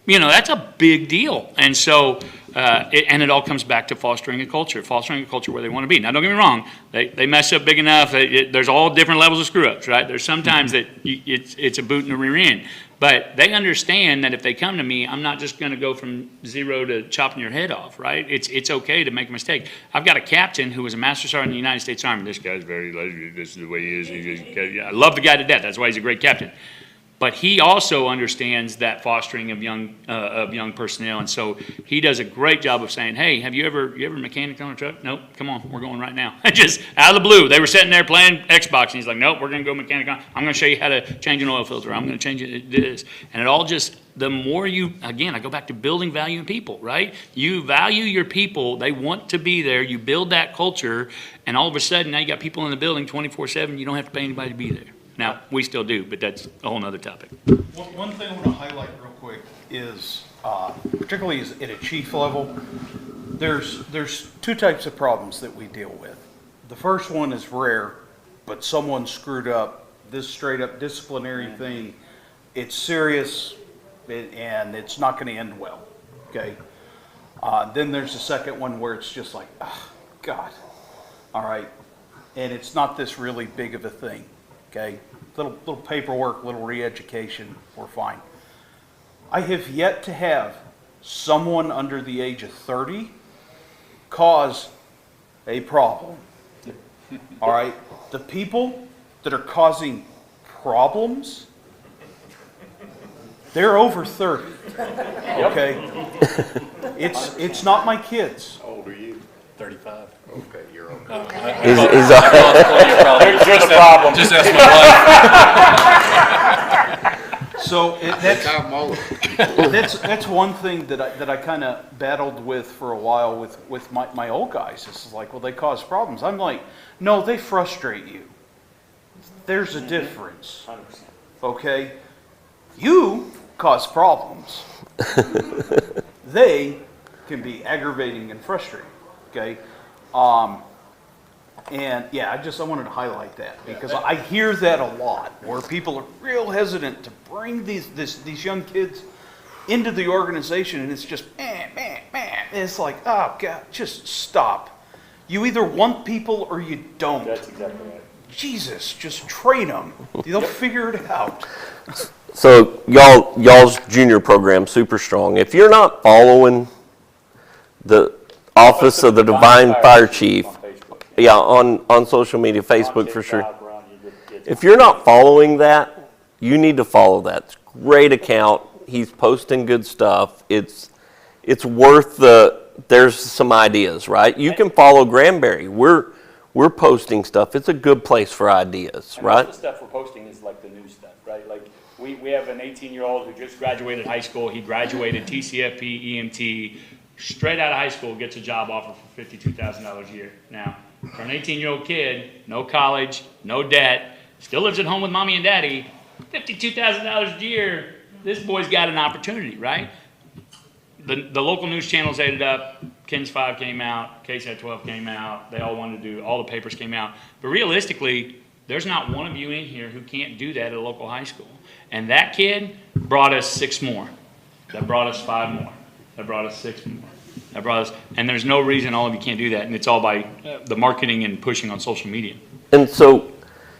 you know, that's a big deal. And so, it all comes back to fostering a culture where they want to be. Now, don't get me wrong, they mess up big enough. There's all different levels of screw-ups, right? There's sometimes that it's a boot in the rear end. But they understand that if they come to me, I'm not just going to go from zero to chopping your head off, right? It's okay to make a mistake. I've got a captain who was a master sergeant in the United States Army. This guy's very lazy. This is the way he is. I love the guy to death. That's why he's a great captain. But he also understands that fostering of young personnel, and so he does a great job of saying, "Hey, have you ever mechanicked on a truck? Nope. Come on, we're going right now." Just out of the blue, they were sitting there playing Xbox, and he's like, "Nope, we're going to go mechanic on. I'm going to show you how to change an oil filter. I'm going to change it this." And it all just, the more you, again, I go back to building value in people, right? You value your people; they want to be there. You build that culture, and all of a sudden, now you got people in the building 24/7. You don't have to pay anybody to be there. Now, we still do, but that's a whole nother topic. One thing I want to highlight real quick is, particularly at a chief level, there's two types of problems that we deal with. The first one is rare, but someone screwed up. This straight up disciplinary thing, it's serious, and it's not going to end well, okay? Then there's the second one where it's just like, oh, God, all right, and it's not this really big of a thing. Okay, little paperwork, little re-education, we're fine. I have yet to have someone under the age of 30 cause a problem. All right, the people that are causing problems, they're over 30. Okay, it's not my kids. How old are you? 35. Okay, you're okay. You're the problem. Just ask my wife. So that's I'm older. that's one thing that I kind of battled with for a while with my old guys. It's like, well, they cause problems. I'm like, no, they frustrate you. There's a difference. 100%. Okay? You cause problems. They can be aggravating and frustrating. Okay? And yeah, I wanted to highlight that because I hear that a lot where people are real hesitant to bring these young kids into the organization, and it's just man. And it's like, oh God, just stop. You either want people or you don't. That's exactly right. Jesus, just train them. They'll figure it out. So y'all's junior program super strong. If you're not following the Office of the Divine Fire Chief, On Facebook. yeah, on social media, Facebook On for sure. TikTok, we're on YouTube. If you're not following that, you need to follow that. It's a great account. He's posting good stuff. It's worth there's some ideas, right? You can follow Granbury. We're posting stuff. It's a good place for ideas, And right? most of the stuff we're posting is like the new stuff, right? Like we have an 18-year-old who just graduated high school. He graduated TCFP, EMT, straight out of high school, gets a job offer for $52,000 a year. Now, for an 18-year-old kid, no college, no debt, still lives at home with mommy and daddy, $52,000 a year, this boy's got an opportunity, right? The local news channels ate it up. KENS 5 came out, KSAT 12 came out. They all wanted to do, all the papers came out. But realistically, There's not one of you in here who can't do that at a local high school. And that kid brought us 6 more. That brought us 5 more. That brought us 6 more. That brought us, and there's no reason all of you can't do that. And it's all by the marketing and pushing on social media. And so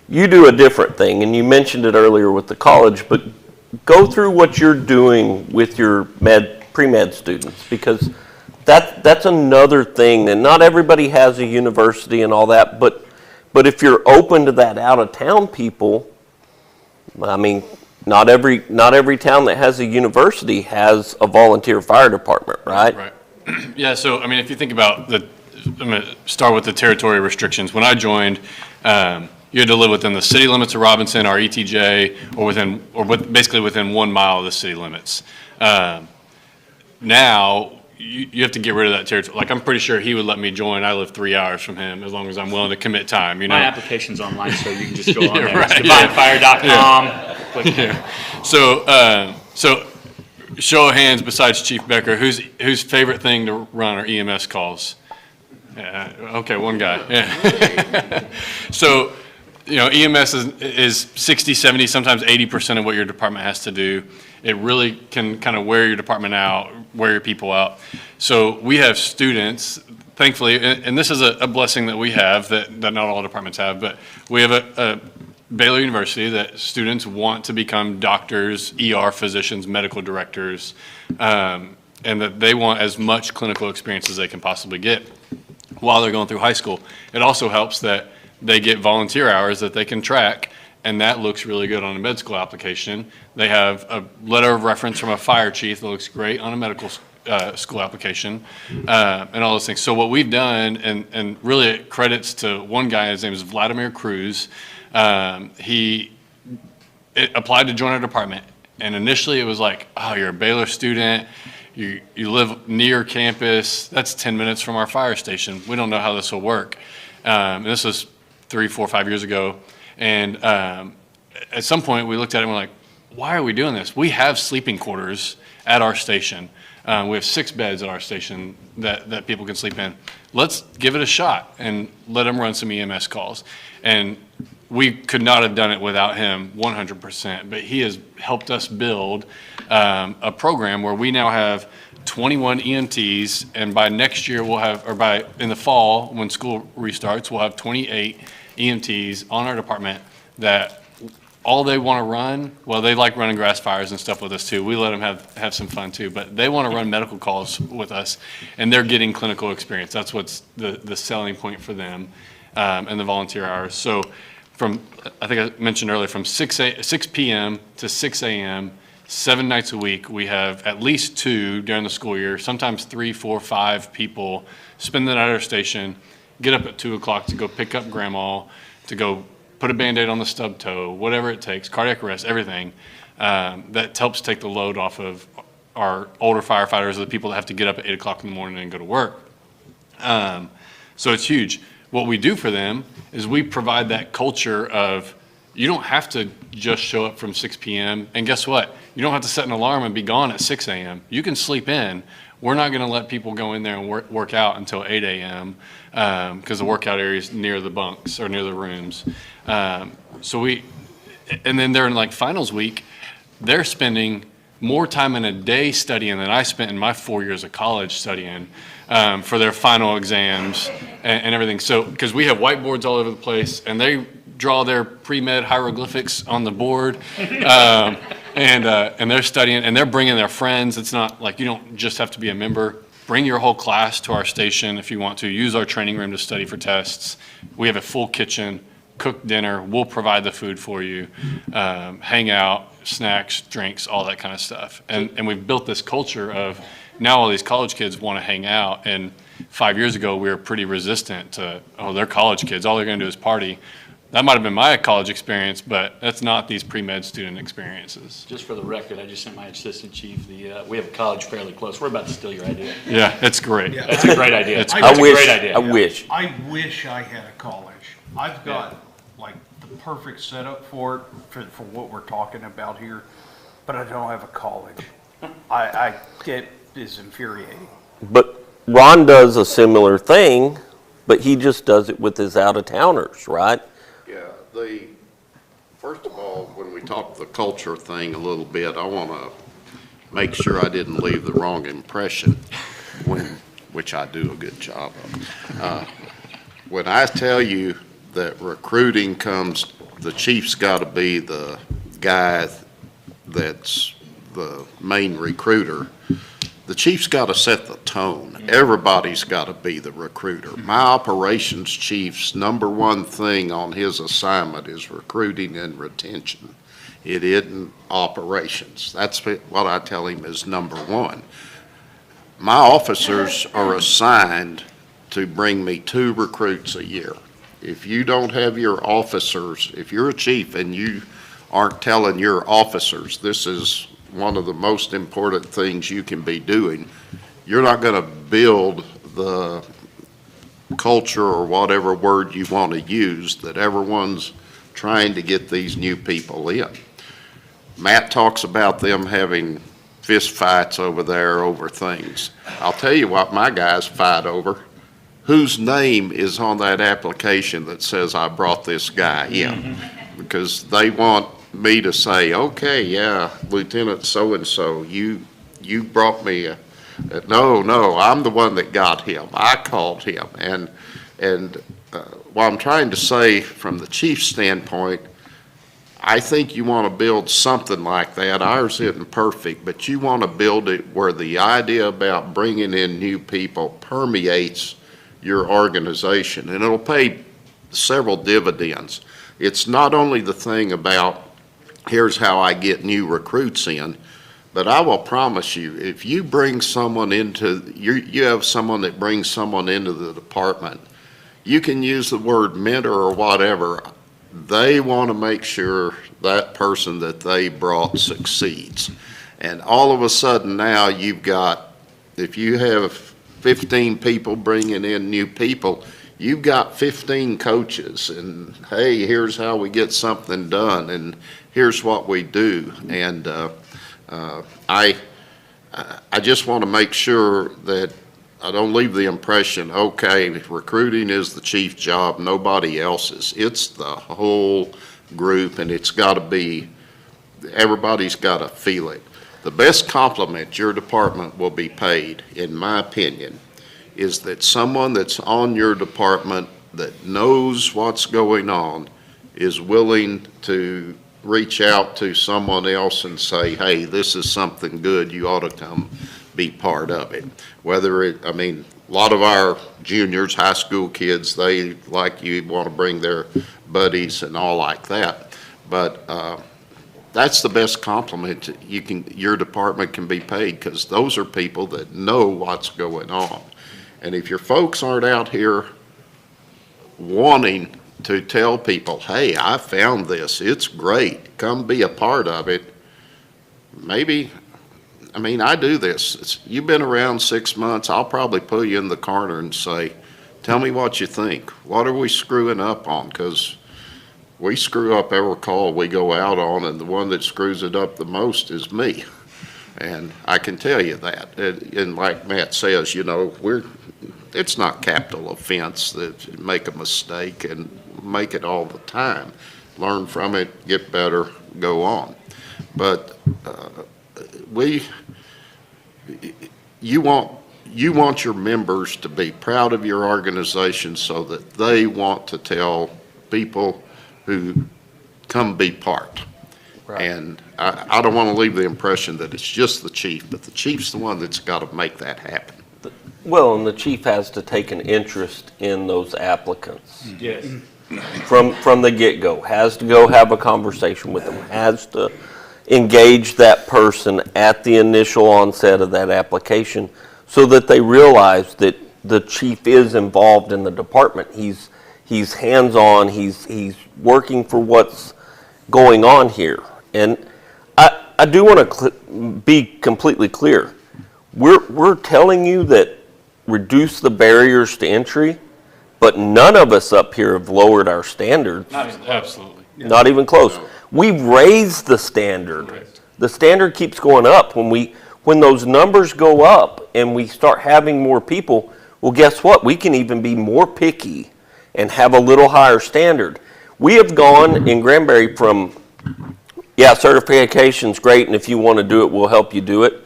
you do a different thing, and you mentioned it earlier with the college, but go through what you're doing with your pre-med students, because that's another thing. And not everybody has a university and all that, but if you're open to that out-of-town people, I mean, not every town that has a university has a volunteer fire department, right? Right. Yeah, so, I mean, if you think about I'm going to start with the territory restrictions. When I joined, you had to live within the city limits of Robinson, our ETJ, or basically within 1 mile of the city limits. Now, you have to get rid of that territory. Like, I'm pretty sure he would let me join. I live 3 hours from him as long as I'm willing to commit time, you know? My application's online, so you can just go on Yeah, there. right, It's yeah. divinefire.com. Click there. So show of hands besides Chief Becker, whose favorite thing to run are EMS calls? Yeah, okay, one guy. Yeah. So, you know, EMS is 60, 70, sometimes 80% of what your department has to do. It really can kind of wear your department out, wear your people out. So we have students, thankfully, and this is a blessing that we have that not all departments have, but we have a Baylor University that students want to become doctors, ER physicians, medical directors, and that they want as much clinical experience as they can possibly get while they're going through high school. It also helps that they get volunteer hours that they can track, and that looks really good on a med school application. They have a letter of reference from a fire chief that looks great on a medical school application, and all those things. So what we've done, and really it credits to one guy, his name is Vladimir Cruz. He applied to join our department, and initially it was like, oh, you're a Baylor student, you live near campus, that's 10 minutes from our fire station, we don't know how this will work. And this was 3, 4, 5 years ago, and at some point we looked at it and we're like, why are we doing this? We have sleeping quarters at our station. We have 6 beds at our station that people can sleep in. Let's give it a shot and let him run some EMS calls. And we could not have done it without him 100%, but he has helped us build a program where we now have 21 EMTs, and by next year we'll have, or in the fall when school restarts, we'll have 28 EMTs on our department that all they want to run, well, they like running grass fires and stuff with us too. We let them have some fun too, but they want to run medical calls with us, and they're getting clinical experience. That's what's the selling point for them, and the volunteer hours. So I think I mentioned earlier, from 6 p.m. to 6 a.m., 7 nights a week, we have at least 2 during the school year, sometimes 3, 4, 5 people spend the night at our station, get up at 2 o'clock to go pick up grandma, to go put a Band-Aid on the stub toe, whatever it takes, cardiac arrest, everything. That helps take the load off of our older firefighters, or the people that have to get up at 8 o'clock in the morning and go to work. So it's huge. What we do for them is we provide that culture of, you don't have to just show up from 6 p.m. And guess what? You don't have to set an alarm and be gone at 6 a.m. You can sleep in. We're not going to let people go in there and work out until 8 a.m. Because the workout area is near the bunks or near the rooms. And then they're in like finals week, they're spending more time in a day studying than I spent in my 4 years of college studying for their final exams and everything. So, because we have whiteboards all over the place, and they draw their pre-med hieroglyphics on the board, and they're studying, and they're bringing their friends. It's not like, you don't just have to be a member. Bring your whole class to our station if you want to. Use our training room to study for tests. We have a full kitchen, cook dinner. We'll provide the food for you. Hang out, snacks, drinks, all that kind of stuff. And we've built this culture of, now all these college kids want to hang out. And 5 years ago, we were pretty resistant to, oh, they're college kids. All they're going to do is party. That might have been my college experience, but that's not these pre-med student experiences. Just for the record, I just sent my assistant chief we have a college fairly close. We're about to steal your idea. Yeah, it's great. Yeah. That's a great idea. It's That's a great idea. I wish. I wish I had a college. I've got like the perfect setup for it, for what we're talking about here, but I don't have a college. It is infuriating. But Ron does a similar thing, but he just does it with his out-of-towners, right? Yeah, First of all, when we talk the culture thing a little bit, I want to make sure I didn't leave the wrong impression, which I do a good job of. When I tell you that recruiting comes, the chief's got to be the guy that's the main recruiter. The chief's got to set the tone. Everybody's got to be the recruiter. My operations chief's number one thing on his assignment is recruiting and retention. It isn't operations. That's what I tell him is number one. My officers are assigned to bring me 2 recruits a year. If you don't have your officers, if you're a chief and you aren't telling your officers this is one of the most important things you can be doing, you're not going to build the culture or whatever word you want to use that everyone's trying to get these new people in. Matt talks about them having fist fights over there over things. I'll tell you what my guys fight over. Whose name is on that application that says I brought this guy in? Because they want me to say, okay, yeah, Lieutenant so-and-so, you brought me no, I'm the one that got him. I called him. And what I'm trying to say from the chief's standpoint, I think you want to build something like that. Ours isn't perfect, but you want to build it where the idea about bringing in new people permeates your organization, and it'll pay several dividends. It's not only the thing about here's how I get new recruits in, but I will promise you, if you bring someone into, you have someone that brings someone into the department, you can use the word mentor or whatever, they want to make sure that person that they brought succeeds. And all of a sudden now you've got, if you have 15 people bringing in new people, you've got 15 coaches, and hey, here's how we get something done, and here's what we do. And I just want to make sure that I don't leave the impression, okay, recruiting is the chief's job, nobody else's. It's the whole group, and it's got to be, everybody's got to feel it. The best compliment your department will be paid, in my opinion, is that someone that's on your department that knows what's going on is willing to reach out to someone else and say, hey, this is something good, you ought to come be part of it. Whether it, I mean, a lot of our juniors, high school kids, they, like you, want to bring their buddies and all like that. But that's the best compliment your department can be paid, because those are people that know what's going on. And if your folks aren't out here wanting to tell people, hey, I found this, it's great, come be a part of it, maybe, I mean, I do this. You've been around 6 months, I'll probably pull you in the corner and say, tell me what you think. What are we screwing up on? Because we screw up every call we go out on, and the one that screws it up the most is me. And I can tell you that. And like Matt says, you know, it's not capital offense that make a mistake, and make it all the time. Learn from it, get better, go on. But you want your members to be proud of your organization so that they want to tell people who come be part. Right. And I don't want to leave the impression that it's just the chief, but the chief's the one that's got to make that happen. Well, and the chief has to take an interest in those applicants. Yes. From the get-go, has to go have a conversation with them, has to engage that person at the initial onset of that application so that they realize that the chief is involved in the department. He's hands-on, he's working for what's going on here. And I do want to be completely clear. We're telling you that reduce the barriers to entry, but none of us up here have lowered our standards. Absolutely. Not even close. We've raised the standard. Right. The standard keeps going up. When those numbers go up and we start having more people, well, guess what? We can even be more picky and have a little higher standard. We have gone in Granbury from, yeah, certification's great, and if you want to do it, we'll help you do it.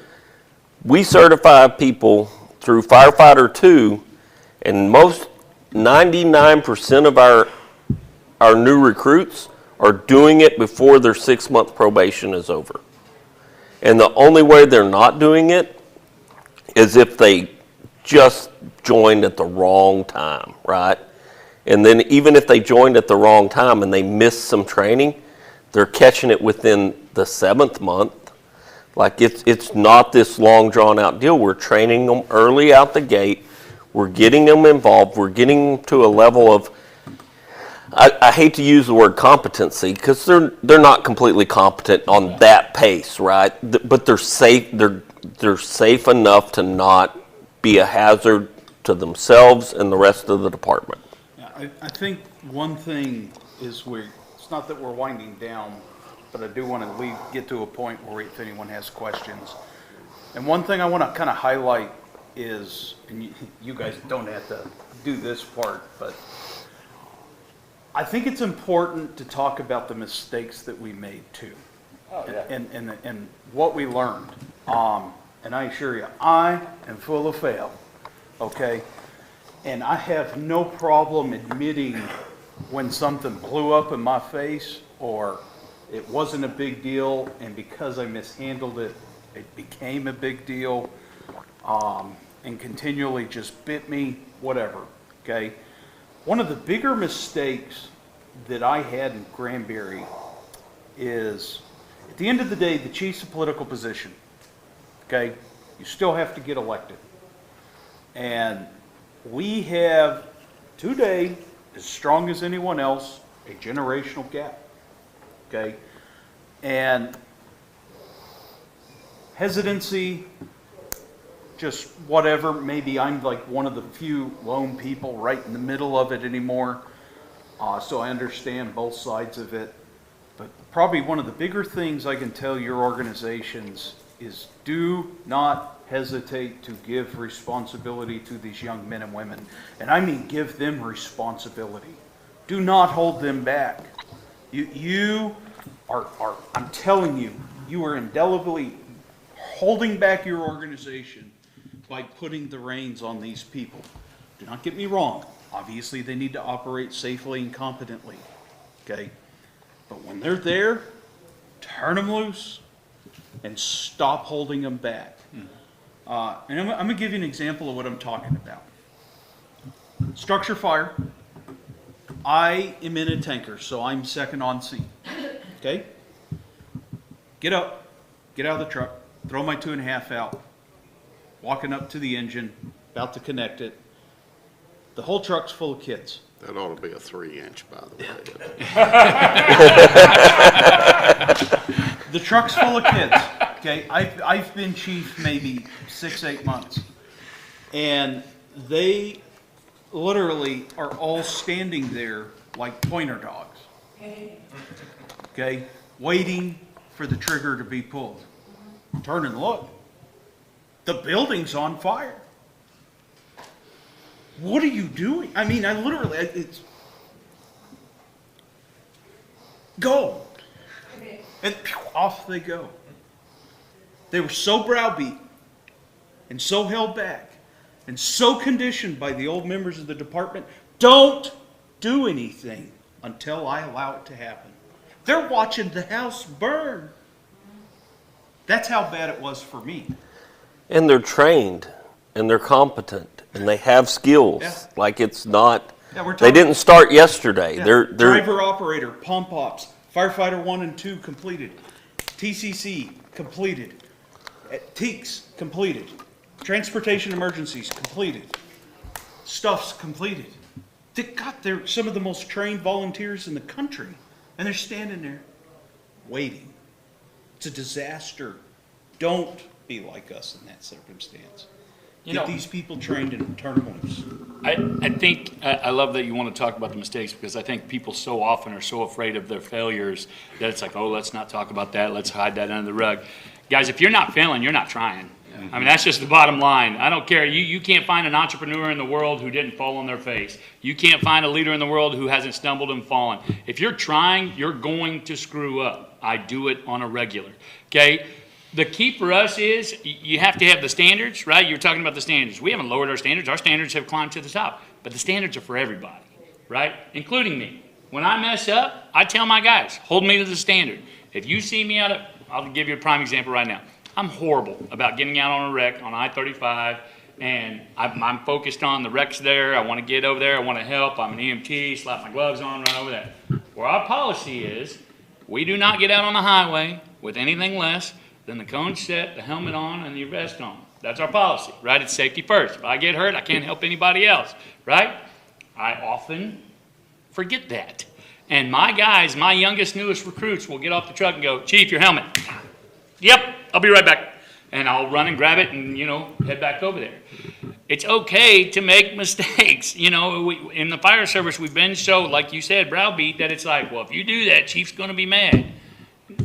We certify people through Firefighter 2, and 99% of our new recruits are doing it before their 6-month probation is over. And the only way they're not doing it is if they just joined at the wrong time, right? And then even if they joined at the wrong time and they missed some training, they're catching it within the 7th month. Like it's not this long drawn out deal. We're training them early out the gate. We're getting them involved. We're getting them to a level of, I hate to use the word competency because they're not completely competent on that pace, right? But they're safe. They're safe enough to not be a hazard to themselves and the rest of the department. Yeah, I think one thing is it's not that we're winding down, but I do want to get to a point where if anyone has questions. And one thing I want to kind of highlight is, and you guys don't have to do this part, but I think it's important to talk about the mistakes that we made too. Oh, yeah. And what we learned. And I assure you, I am full of fail, okay? And I have no problem admitting when something blew up in my face or it wasn't a big deal, and because I mishandled it, it became a big deal, and continually just bit me, whatever, okay? One of the bigger mistakes that I had in Granbury is, at the end of the day, the chief's a political position, okay? You still have to get elected. And we have, today, as strong as anyone else, a generational gap, okay? And hesitancy, just whatever, maybe I'm like one of the few lone people right in the middle of it anymore, so I understand both sides of it. But probably one of the bigger things I can tell your organizations is do not hesitate to give responsibility to these young men and women. And I mean give them responsibility. Do not hold them back. You are, I'm telling you, you are indelibly holding back your organization by putting the reins on these people. Do not get me wrong. Obviously, they need to operate safely and competently, okay? But when they're there, turn them loose and stop holding them back. And I'm going to give you an example of what I'm talking about. Structure fire. I am in a tanker, so I'm second on scene, okay? Get up, get out of the truck, throw my 2.5 out, walking up to the engine, about to connect it. The whole truck's full of kids. That ought to be a 3-inch, by the way. The truck's full of kids, okay? I've been chief maybe 6-8 months. And they literally are all standing there like pointer dogs, okay? Waiting for the trigger to be pulled. Turn and look. The building's on fire. What are you doing? I mean, I literally, it's, go. And pew, off they go. They were so browbeat and so held back and so conditioned by the old members of the department, don't do anything until I allow it to happen. They're watching the house burn. That's how bad it was for me. And they're trained and they're competent and they have skills. Yeah. Like it's not, Yeah, we're they talking- didn't start yesterday. Yeah. They're Driver operator, pump ops, firefighter 1 and 2 completed, TCC completed, TEEX completed, transportation emergencies completed, stuff's completed. They're some of the most trained volunteers in the country, and they're standing there waiting. It's a disaster. Don't be like us in that circumstance. Get these people trained and turn them loose. I think, I love that you want to talk about the mistakes, because I think people so often are so afraid of their failures that it's like, oh, let's not talk about that. Let's hide that under the rug. Guys, if you're not failing, you're not trying. I mean, that's just the bottom line. I don't care. You can't find an entrepreneur in the world who didn't fall on their face. You can't find a leader in the world who hasn't stumbled and fallen. If you're trying, you're going to screw up. I do it on a regular, okay? The key for us is you have to have the standards, right? You're talking about the standards. We haven't lowered our standards. Our standards have climbed to the top. But the standards are for everybody, right? Including me. When I mess up, I tell my guys, hold me to the standard. If you see me out of, I'll give you a prime example right now. I'm horrible about getting out on a wreck on I-35, and I'm focused on the wrecks there. I want to get over there. I want to help. I'm an EMT, slap my gloves on, run over there. Where our policy is, we do not get out on the highway with anything less than the cone set, the helmet on, and the vest on. That's our policy, right? It's safety first. If I get hurt, I can't help anybody else, right? I often forget that. And my guys, my youngest, newest recruits will get off the truck and go, Chief, your helmet. Yep, I'll be right back. And I'll run and grab it and, head back over there. It's okay to make mistakes. In the fire service, we've been so, like you said, browbeat, that it's like, well, if you do that, Chief's going to be mad.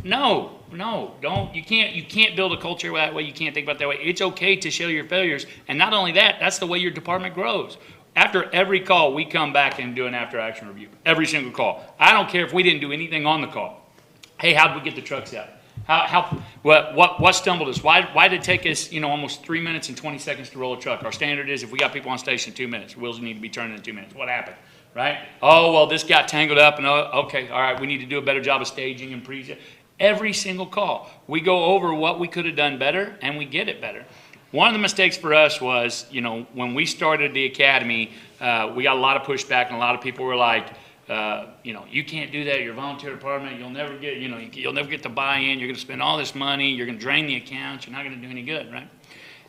No, don't. You can't build a culture that way. You can't think about it that way. It's okay to show your failures. And not only that, that's the way your department grows. After every call, we come back and do an after-action review. Every single call. I don't care if we didn't do anything on the call. Hey, how did we get the trucks out? What stumbled us? Why did it take us, almost 3 minutes and 20 seconds to roll a truck? Our standard is if we got people on station 2 minutes, wheels need to be turned in 2 minutes. What happened? Right? Oh, well, this got tangled up, and okay, all right, we need to do a better job of staging and Every single call, we go over what we could have done better, and we get it better. One of the mistakes for us was, when we started the academy, we got a lot of pushback, and a lot of people were like, you can't do that. You're a volunteer department. You'll never get, you'll never get the buy-in. You're going to spend all this money. You're going to drain the accounts. You're not going to do any good, right?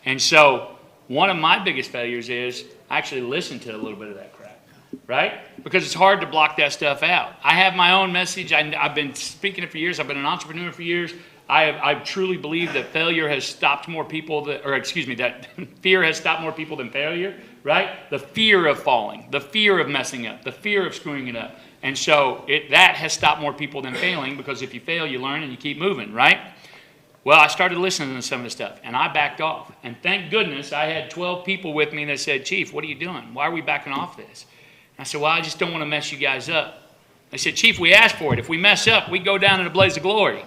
And so one of my biggest failures is I actually listened to a little bit of that crap, right? Because it's hard to block that stuff out. I have my own message. I've been speaking it for years. I've been an entrepreneur for years. I truly believe that failure has stopped more people, that fear has stopped more people than failure, right? The fear of falling, the fear of messing up, the fear of screwing it up. And so that has stopped more people than failing, because if you fail, you learn and you keep moving, right? Well, I started listening to some of the stuff, and I backed off. And thank goodness I had 12 people with me that said, Chief, what are you doing? Why are we backing off this? And I said, well, I just don't want to mess you guys up. They said, Chief, we asked for it. If we mess up, we go down in a blaze of glory.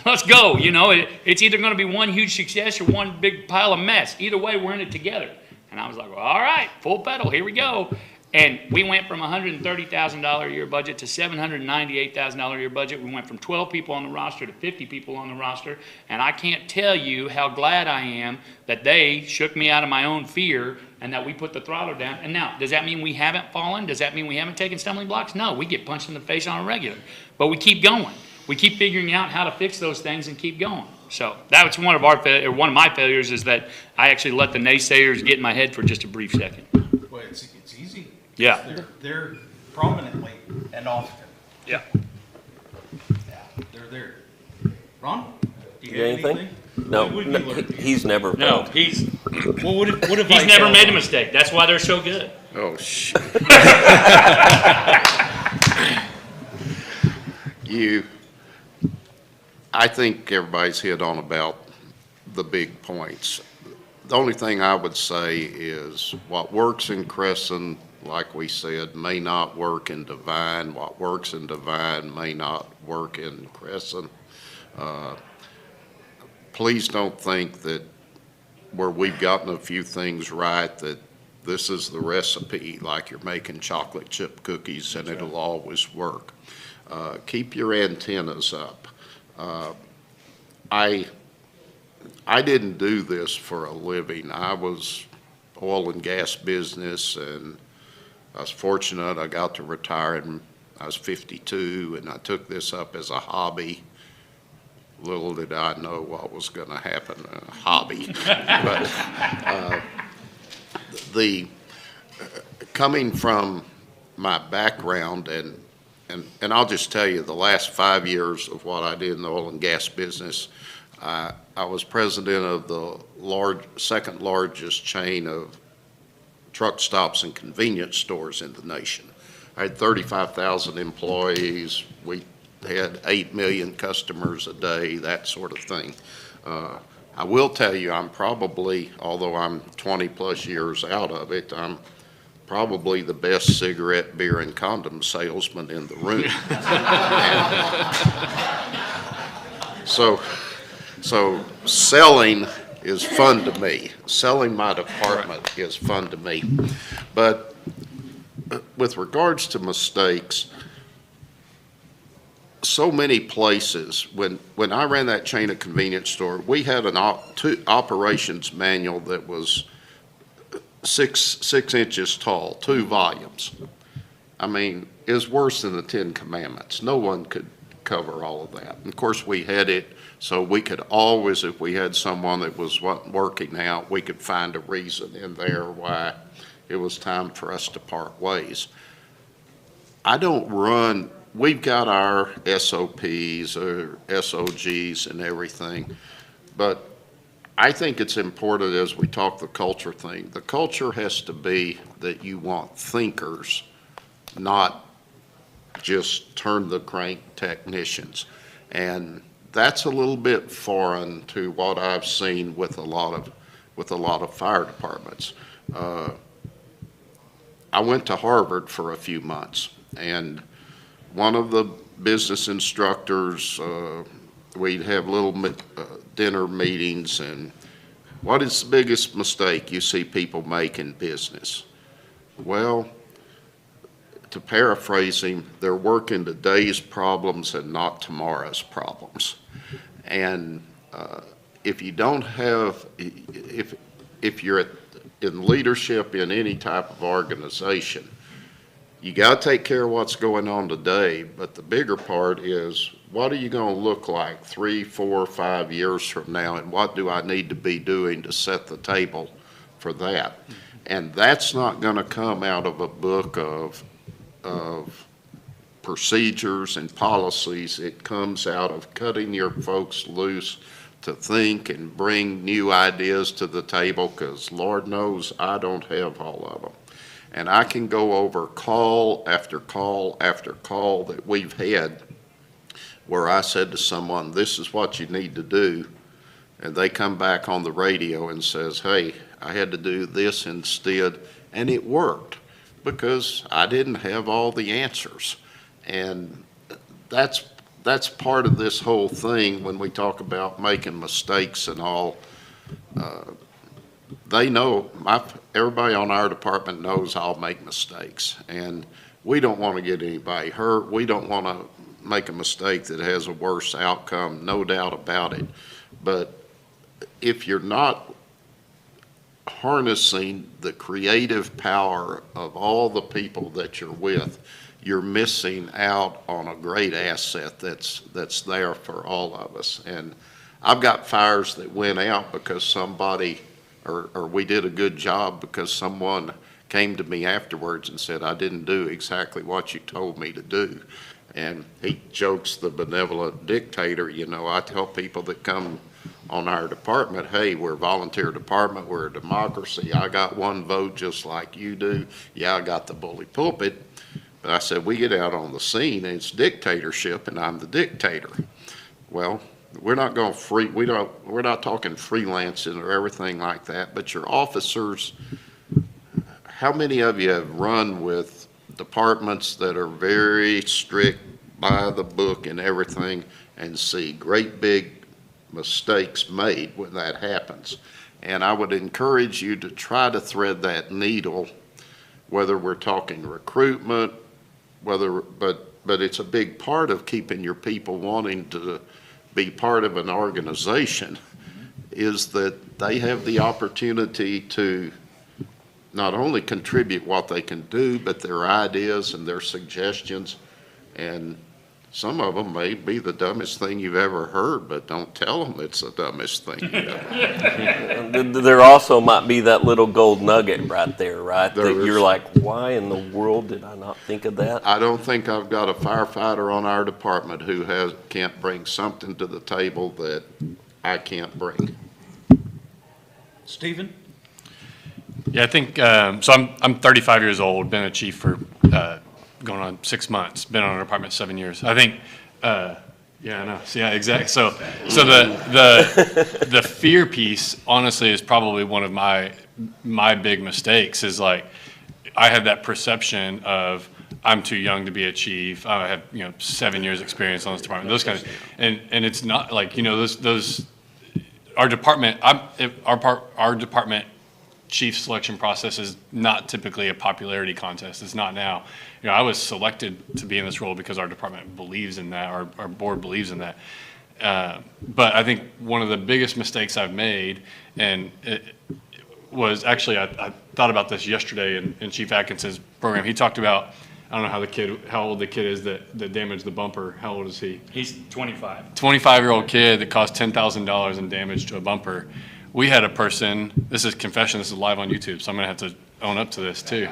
Let's go. It's either going to be one huge success or one big pile of mess. Either way, we're in it together. And I was like, well, all right, full pedal, here we go. And we went from $130,000 a year budget to $798,000 a year budget. We went from 12 people on the roster to 50 people on the roster. And I can't tell you how glad I am that they shook me out of my own fear and that we put the throttle down. And now, does that mean we haven't fallen? Does that mean we haven't taken stumbling blocks? No, we get punched in the face on a regular. But we keep going. We keep figuring out how to fix those things and keep going. So that was one of my failures, is that I actually let the naysayers get in my head for just a brief second. Well, it's easy. Yeah. They're prominently and often. Yeah. Yeah, they're there. Ron? Do You got anything? No, What have you learned? he's never No, failed. Well, what have he's I never failed made a on? mistake. That's why they're so good. Oh, I think everybody's hit on about the big points. The only thing I would say is what works in Crescent, like we said, may not work in Divine. What works in Divine may not work in Crescent. Please don't think that where we've gotten a few things right, that this is the recipe, like you're making chocolate chip cookies and it'll always work. Keep your antennas up. I didn't do this for a living. I was oil and gas business, and I was fortunate I got to retire and I was 52, and I took this up as a hobby. Little did I know what was going to happen, a hobby. But coming from my background, and I'll just tell you, the last 5 years of what I did in the oil and gas business, I was president of the second largest chain of truck stops and convenience stores in the nation. I had 35,000 employees. We had 8 million customers a day, that sort of thing. I will tell you, I'm probably, although I'm 20-plus years out of it, I'm probably the best cigarette, beer, and condom salesman in the room. So selling is fun to me. Selling my department is fun to me. But with regards to mistakes, so many places, when I ran that chain of convenience store, we had an operations manual that was six inches tall, 2 volumes. I mean, it was worse than the 10 Commandments. No one could cover all of that. And of course, we had it so we could always, if we had someone that was working out, we could find a reason in there why it was time for us to part ways. I don't run, we've got our SOPs or SOGs and everything, but I think it's important as we talk the culture thing. The culture has to be that you want thinkers, not just turn the crank technicians. And that's a little bit foreign to what I've seen with a lot of fire departments. I went to Harvard for a few months, and one of the business instructors, we'd have little dinner meetings, and what is the biggest mistake you see people make in business? Well, to paraphrase him, they're working today's problems and not tomorrow's problems. And if you don't have, if you're in leadership in any type of organization, you got to take care of what's going on today, but the bigger part is, what are you going to look like 3, 4, 5 years from now, and what do I need to be doing to set the table for that? And that's not going to come out of a book of procedures and policies. It comes out of cutting your folks loose to think and bring new ideas to the table, because Lord knows I don't have all of them. And I can go over call after call after call that we've had where I said to someone, this is what you need to do, and they come back on the radio and says, hey, I had to do this instead, and it worked because I didn't have all the answers. And that's part of this whole thing when we talk about making mistakes and all. They know, everybody on our department knows I'll make mistakes, and we don't want to get anybody hurt. We don't want to make a mistake that has a worse outcome, no doubt about it. But if you're not harnessing the creative power of all the people that you're with, you're missing out on a great asset that's there for all of us. And I've got fires that went out because somebody, or we did a good job because someone came to me afterwards and said, I didn't do exactly what you told me to do. And he jokes, the benevolent dictator. You know, I tell people that come on our department, hey, we're a volunteer department, we're a democracy. I got one vote just like you do. Yeah, I got the bully pulpit. But I said, we get out on the scene and it's dictatorship and I'm the dictator. Well, we're not going we're not talking freelancing or everything like that, but your officers, how many of you have run with departments that are very strict by the book and everything and see great big mistakes made when that happens? And I would encourage you to try to thread that needle, whether we're talking recruitment, but it's a big part of keeping your people wanting to be part of an organization, is that they have the opportunity to not only contribute what they can do, but their ideas and their suggestions. And some of them may be the dumbest thing you've ever heard, but don't tell them it's the dumbest thing you've ever heard. There also might be that little gold nugget right there, right? There That is. you're like, why in the world did I not think of that? I don't think I've got a firefighter on our department who can't bring something to the table that I can't bring. Stephen? Yeah, I think, so I'm 35 years old, been a chief for going on 6 months, been on our department 7 years. I think Yeah, I know. So, yeah, exactly. So the fear piece, honestly, is probably one of my big mistakes. Is like I had that perception of I'm too young to be a chief. I have 7 years experience on this department. Those kinds of, and it's not like those our department. Our department chief selection process is not typically a popularity contest. It's not now. I was selected to be in this role because our department believes in that, our board believes in that. But I think one of the biggest mistakes I've made, and it was actually, I thought about this yesterday in Chief Atkins's program. He talked about, I don't know how old the kid is that damaged the bumper. How old is he? He's 25. 25-year-old kid that caused $10,000 in damage to a bumper. We had a person, this is confession, this is live on YouTube, so I'm going to have to own up to this too.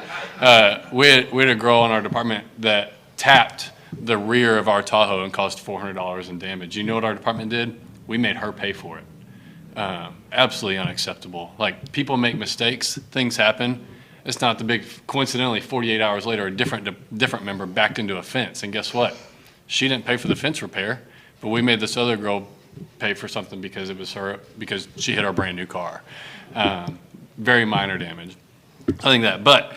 We had a girl in our department that tapped the rear of our Tahoe and caused $400 in damage. You know what our department did? We made her pay for it. Absolutely unacceptable. Like, people make mistakes, things happen. It's not the big, coincidentally, 48 hours later, a different member backed into a fence, and guess what? She didn't pay for the fence repair, but we made this other girl pay for something because because she hit our brand new car. Very minor damage. I think that, but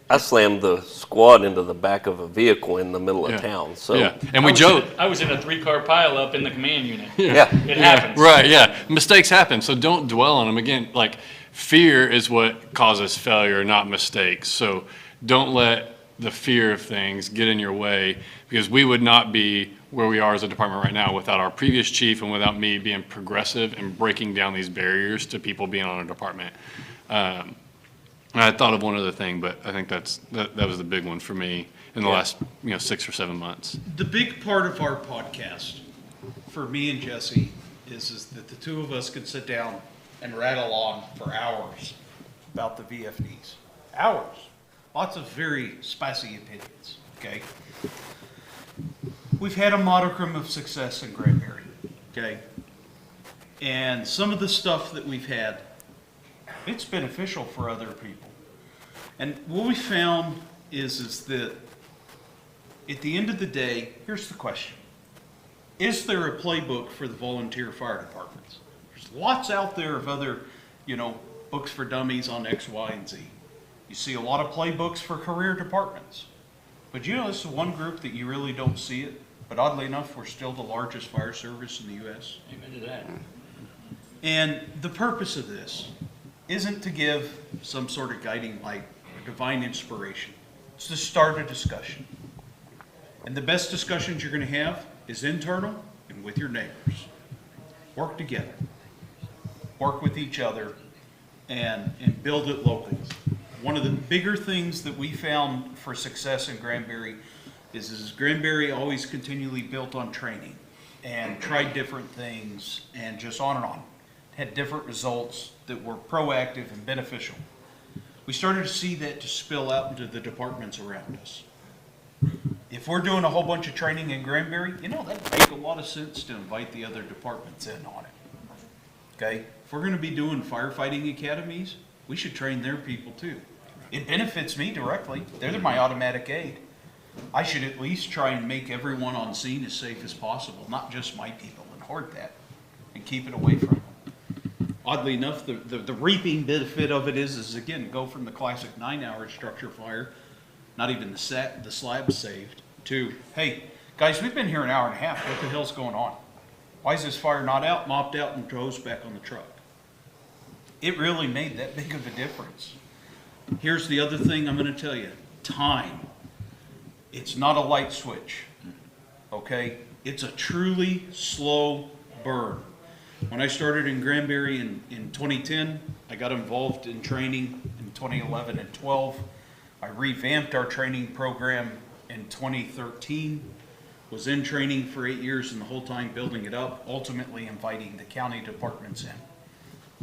I slammed the squad into the back of a vehicle in the middle of town. So yeah, and we joke. I was in a 3-car pileup in the command unit. yeah. It happens. Right, yeah. Mistakes happen, so don't dwell on them. Again, like, fear is what causes failure, not mistakes. So don't let the fear of things get in your way, because we would not be where we are as a department right now without our previous chief and without me being progressive and breaking down these barriers to people being on a department. I thought of one other thing, but I think that was the big one for me in the last 6 or 7 months. The big part of our podcast for me and Jesse is that the two of us can sit down and rattle on for hours about the VFDs. Hours. Lots of very spicy opinions, okay? We've had a modicum of success in Granbury, okay? And some of the stuff that we've had, it's beneficial for other people. And what we found is that at the end of the day, here's the question. Is there a playbook for the volunteer fire departments? There's lots out there of other, books for dummies on X, Y, and Z. You see a lot of playbooks for career departments. But this is one group that you really don't see it. But oddly enough, we're still the largest fire service in the U.S. Amen to that. And the purpose of this isn't to give some sort of guiding light or divine inspiration. It's to start a discussion. And the best discussions you're going to have is internal and with your neighbors. Work together. Work with each other and build it locally. One of the bigger things that we found for success in Granbury is Granbury always continually built on training and tried different things and just on and on. Had different results that were proactive and beneficial. We started to see that to spill out into the departments around us. If we're doing a whole bunch of training in Granbury, that'd make a lot of sense to invite the other departments in on it. Okay? If we're going to be doing firefighting academies, we should train their people too. It benefits me directly. They're my automatic aid. I should at least try and make everyone on scene as safe as possible, not just my people, and hoard that and keep it away from them. Oddly enough, the reaping benefit of it is again, go from the classic 9-hour structure fire, not even the slab saved, to, hey, guys, we've been here an hour and a half. What the hell's going on? Why is this fire not out, mopped out, and hosed back on the truck? It really made that big of a difference. Here's the other thing I'm going to tell you. Time. It's not a light switch, okay? It's a truly slow burn. When I started in Granbury in 2010, I got involved in training in 2011 and 12. I revamped our training program in 2013, was in training for 8 years and the whole time building it up, ultimately inviting the county departments in.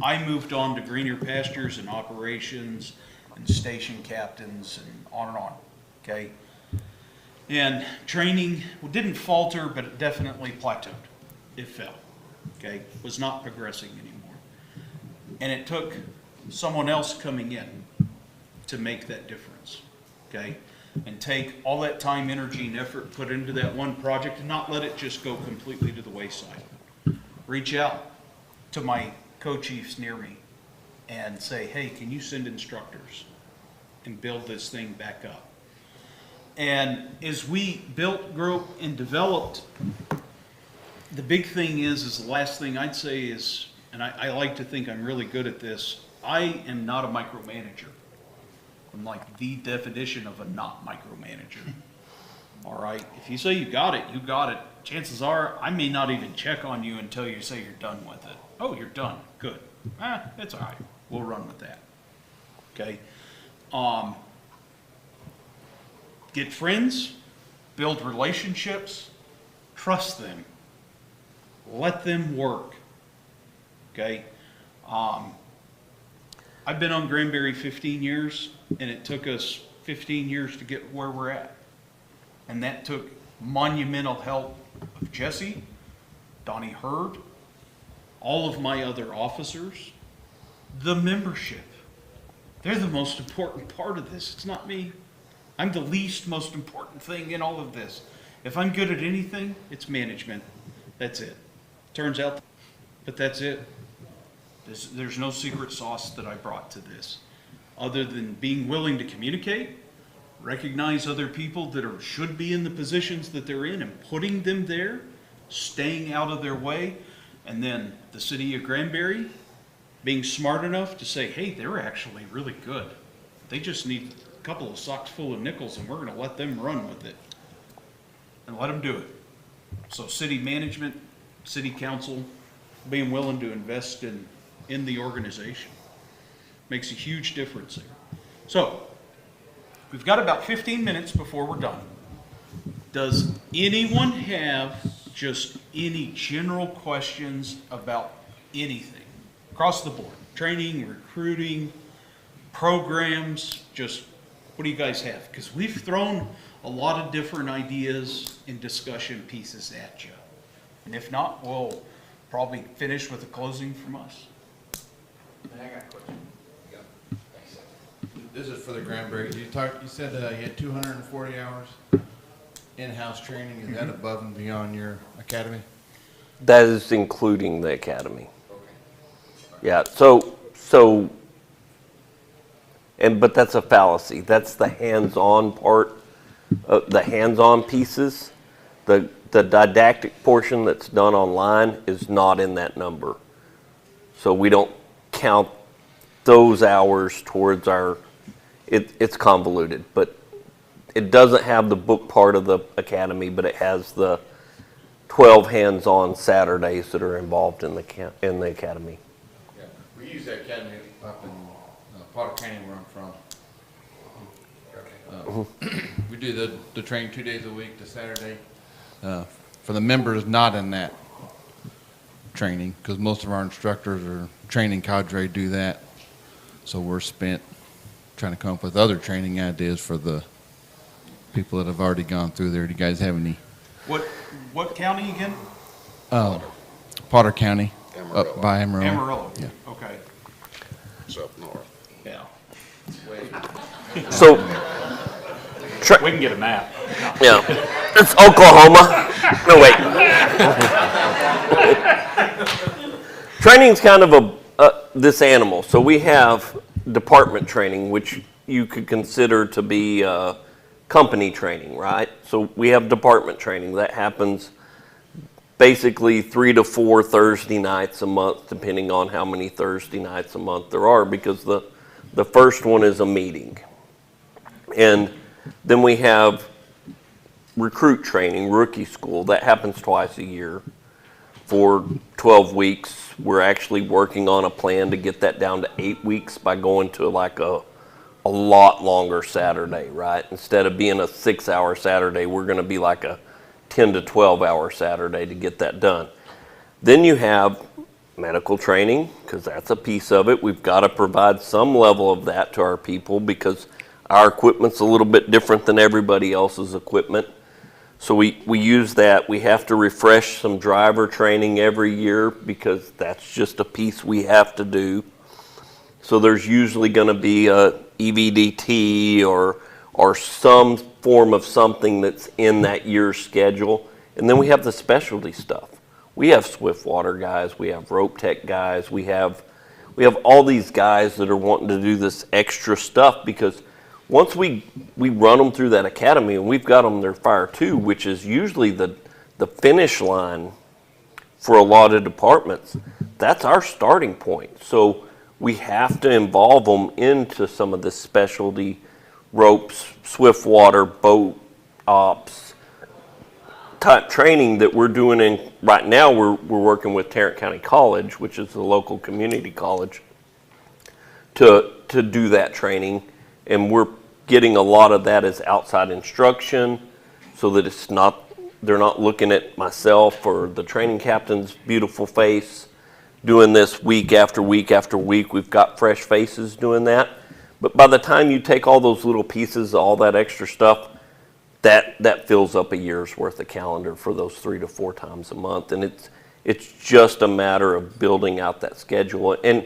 I moved on to greener pastures and operations and station captains and on, okay? And training didn't falter, but it definitely plateaued. It fell, okay? Was not progressing anymore. And it took someone else coming in to make that difference, okay? and take all that time, energy, and effort put into that one project and not let it just go completely to the wayside. Reach out to my co-chiefs near me and say, hey, can you send instructors and build this thing back up? And as we built, grew, and developed, the big thing is the last thing I'd say is, and I like to think I'm really good at this, I am not a micromanager. I'm like the definition of a not micromanager. All right, if you say you got it, you got it. Chances are I may not even check on you until you say you're done with it. Oh, you're done, good. It's all right, we'll run with that. Okay. Get friends, build relationships, trust them, let them work. Okay. I've been on Granbury 15 years, and it took us 15 years to get where we're at. And that took monumental help of Jesse, Donnie Hurd, all of my other officers, the membership. They're the most important part of this. It's not me. I'm the least most important thing in all of this. If I'm good at anything, it's management. That's it. Turns out, but that's it. There's no secret sauce that I brought to this, other than being willing to communicate, recognize other people that should be in the positions that they're in and putting them there, staying out of their way, and then the city of Granbury being smart enough to say, hey, they're actually really good. They just need a couple of socks full of nickels, and we're going to let them run with it and let them do it. So city management, city council, being willing to invest in the organization makes a huge difference there. So we've got about 15 minutes before we're done. Does anyone have just any general questions about anything across the board? Training, recruiting, programs, just what do you guys have? Because we've thrown a lot of different ideas and discussion pieces at you. And if not, we'll probably finish with a closing from us. I got a question. This is for the Granbury. You said you had 240 hours in-house training. Is that above and beyond your academy? That is including the academy. Okay. Yeah, but that's a fallacy. That's the hands-on part, the hands-on pieces. The didactic portion that's done online is not in that number. So we don't count those hours towards our, it's convoluted, but it doesn't have the book part of the academy, but it has the 12 hands-on Saturdays that are involved in the academy. Yeah, we use that academy up in Potter County where I'm from. We do the training 2 days a week, the Saturday. For the members not in that training, because most of our instructors or training cadre do that. So we're spent trying to come up with other training ideas for the people that have already gone through there. Do you guys have any? What county again? Potter County, Amarillo. up by Amarillo. Amarillo. Yeah. Okay. It's up north. Yeah. So, We can get a map. yeah, it's Oklahoma. No, wait. Training's kind of this animal. So we have department training, which you could consider to be company training, right? So we have department training that happens basically 3 to 4 Thursday nights a month, depending on how many Thursday nights a month there are, because the first one is a meeting. And then we have recruit training, rookie school, that happens twice a year for 12 weeks. We're actually working on a plan to get that down to 8 weeks by going to like a lot longer Saturday, right? Instead of being a 6-hour Saturday, we're going to be like a 10 to 12 hour Saturday to get that done. Then you have medical training, because that's a piece of it. We've got to provide some level of that to our people because our equipment's a little bit different than everybody else's equipment. So we use that. We have to refresh some driver training every year because that's just a piece we have to do. So there's usually going to be a EVDT or or some form of something that's in that year's schedule. And then we have the specialty stuff. We have Swiftwater guys, we have rope tech guys, we have all these guys that are wanting to do this extra stuff, because once we run them through that academy and we've got them their Fire 2, which is usually the finish line for a lot of departments, that's our starting point. So we have to involve them into some of the specialty ropes, Swiftwater, boat ops type training that we're doing. In right now we're working with Tarrant County College, which is the local community college, to do that training, and we're getting a lot of that as outside instruction, so that they're not looking at myself or the training captain's beautiful face doing this week after week after week. We've got fresh faces doing that. But by the time you take all those little pieces, all that extra stuff, that fills up a year's worth of calendar for those 3 to 4 times a month. And it's just a matter of building out that schedule. And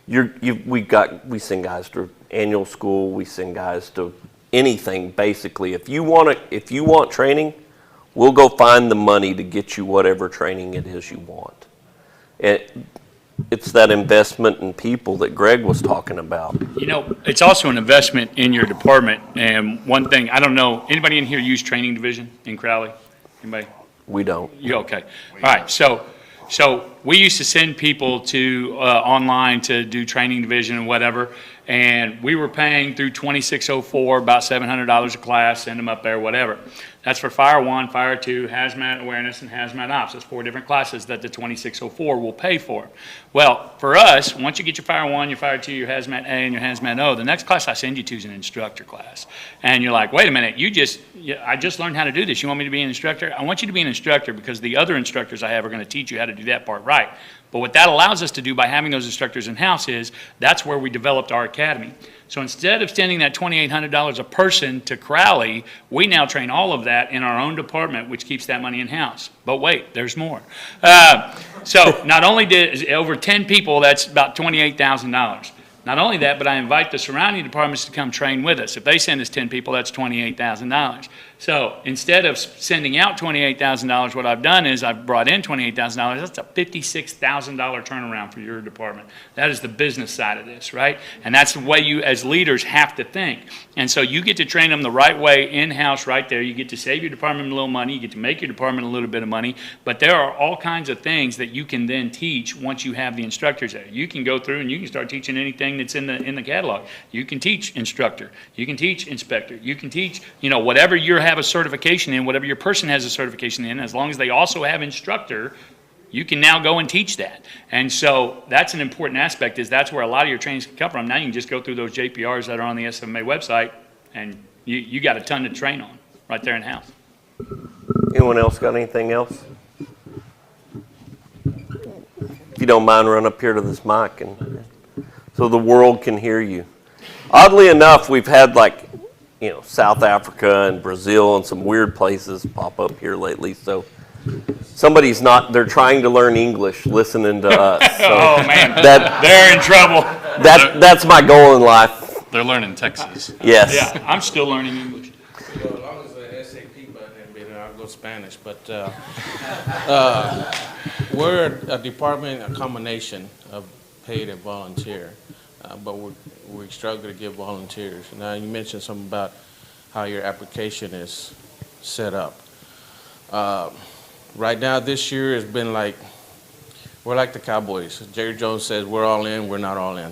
we send guys to annual school, we send guys to anything basically. If you want training, we'll go find the money to get you whatever training it is you want. It's that investment in people that Greg was talking about. You know, it's also an investment in your department. And one thing, I don't know, anybody in here use training division in Crowley? Anybody? We don't. You okay? All right. So we used to send people to online to do training division and whatever, and we were paying through 2604 about $700 a class, send them up there, whatever. That's for Fire 1, Fire 2, Hazmat Awareness, and Hazmat Ops. That's 4 different classes that the 2604 will pay for. Well, for us, once you get your Fire 1, your Fire 2, your Hazmat A, and your Hazmat O, the next class I send you to is an instructor class. And you're like, wait a minute, I just learned how to do this. You want me to be an instructor? I want you to be an instructor because the other instructors I have are going to teach you how to do that part right. But what that allows us to do by having those instructors in-house is that's where we developed our academy. So instead of sending that $2,800 a person to Crowley, we now train all of that in our own department, which keeps that money in-house. But wait, there's more. So not only did over 10 people, that's about $28,000. Not only that, but I invite the surrounding departments to come train with us. If they send us 10 people, that's $28,000. So instead of sending out $28,000, what I've done is I've brought in $28,000. That's a $56,000 turnaround for your department. That is the business side of this, right? And that's the way you as leaders have to think. And so you get to train them the right way in-house right there. You get to save your department a little money. You get to make your department a little bit of money. But there are all kinds of things that you can then teach once you have the instructors there. You can go through and you can start teaching anything that's in the catalog. You can teach instructor. You can teach inspector. You can teach, whatever you have a certification in, whatever your person has a certification in, as long as they also have instructor, you can now go and teach that. And so that's an important aspect, is that's where a lot of your trainings can come from. Now you can just go through those JPRs that are on the SFFMA website, and you got a ton to train on right there in-house. Anyone else got anything else? If you don't mind, run up here to this mic and so the world can hear you. Oddly enough, we've had South Africa and Brazil and some weird places pop up here lately. So they're trying to learn English listening to us. So oh man, they're in trouble. That's my goal in life. They're learning Texas. Yes. Yeah, I'm still learning English. Well, as long as the SAP button ain't been, I'll go Spanish. But we're a department, a combination of paid and volunteer, but we struggle to get volunteers. Now, you mentioned something about how your application is set up. Right now, this year has been we're like the Cowboys. Jerry Jones says, we're all in, we're not all in.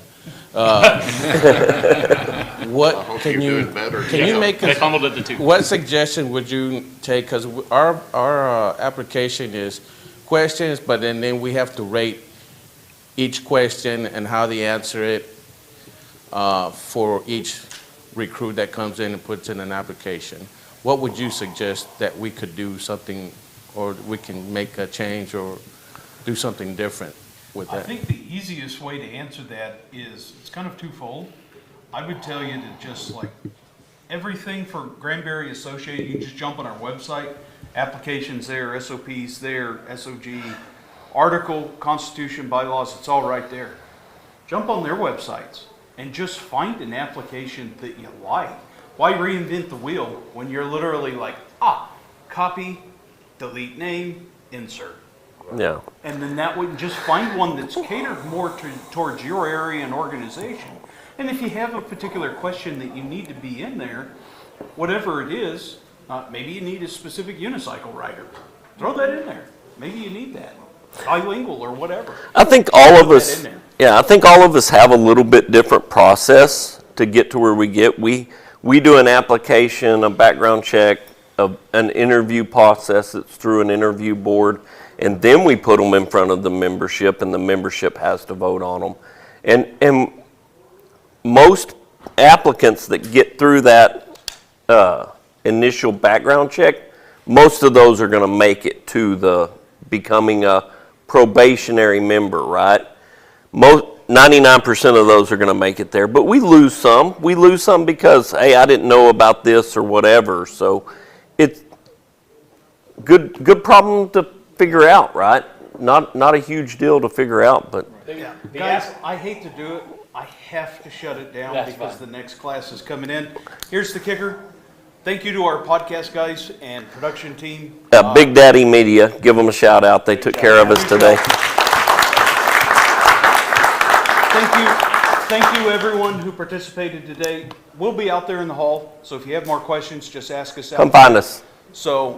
What suggestion would you take? Because our application is questions, but then we have to rate each question and how they answer it for each recruit that comes in and puts in an application. What would you suggest that we could do something, or we can make a change or do something different with that? I think the easiest way to answer that is, it's kind of twofold. I would tell you to just everything for Granbury Associated, you just jump on our website, applications there, SOPs there, SOG, article, constitution, bylaws, it's all right there. Jump on their websites and just find an application that you like. Why reinvent the wheel when you're literally like, copy, delete name, insert. Yeah. And then that would just find one that's catered more towards your area and organization. And if you have a particular question that you need to be in there, whatever it is, maybe you need a specific unicycle rider. Throw that in there. Maybe you need that. Bilingual or whatever. I think all of Put that us, in there. yeah, I think all of us have a little bit different process to get to where we get. We do an application, a background check, an interview process that's through an interview board, and then we put them in front of the membership, and the membership has to vote on them. And most applicants that get through that initial background check, most of those are going to make it to the becoming a probationary member, right? 99% of those are going to make it there, but we lose some. We lose some because, hey, I didn't know about this or whatever. So it's good problem to figure out, right? Not a huge deal to figure out, but Yeah. Guys, I hate to do it. I have to shut it down That's because fine. the next class is coming in. Here's the kicker. Thank you to our podcast guys and production team. Big Daddy Media, give them a shout out. They took care of us today. Thank you everyone who participated today. We'll be out there in the hall, so if you have more questions, just ask us out. Come find us. So,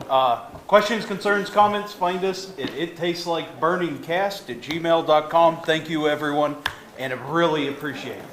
questions, concerns, comments, find us at ittasteslikeburningcast@gmail.com. Thank you everyone, and I really appreciate it.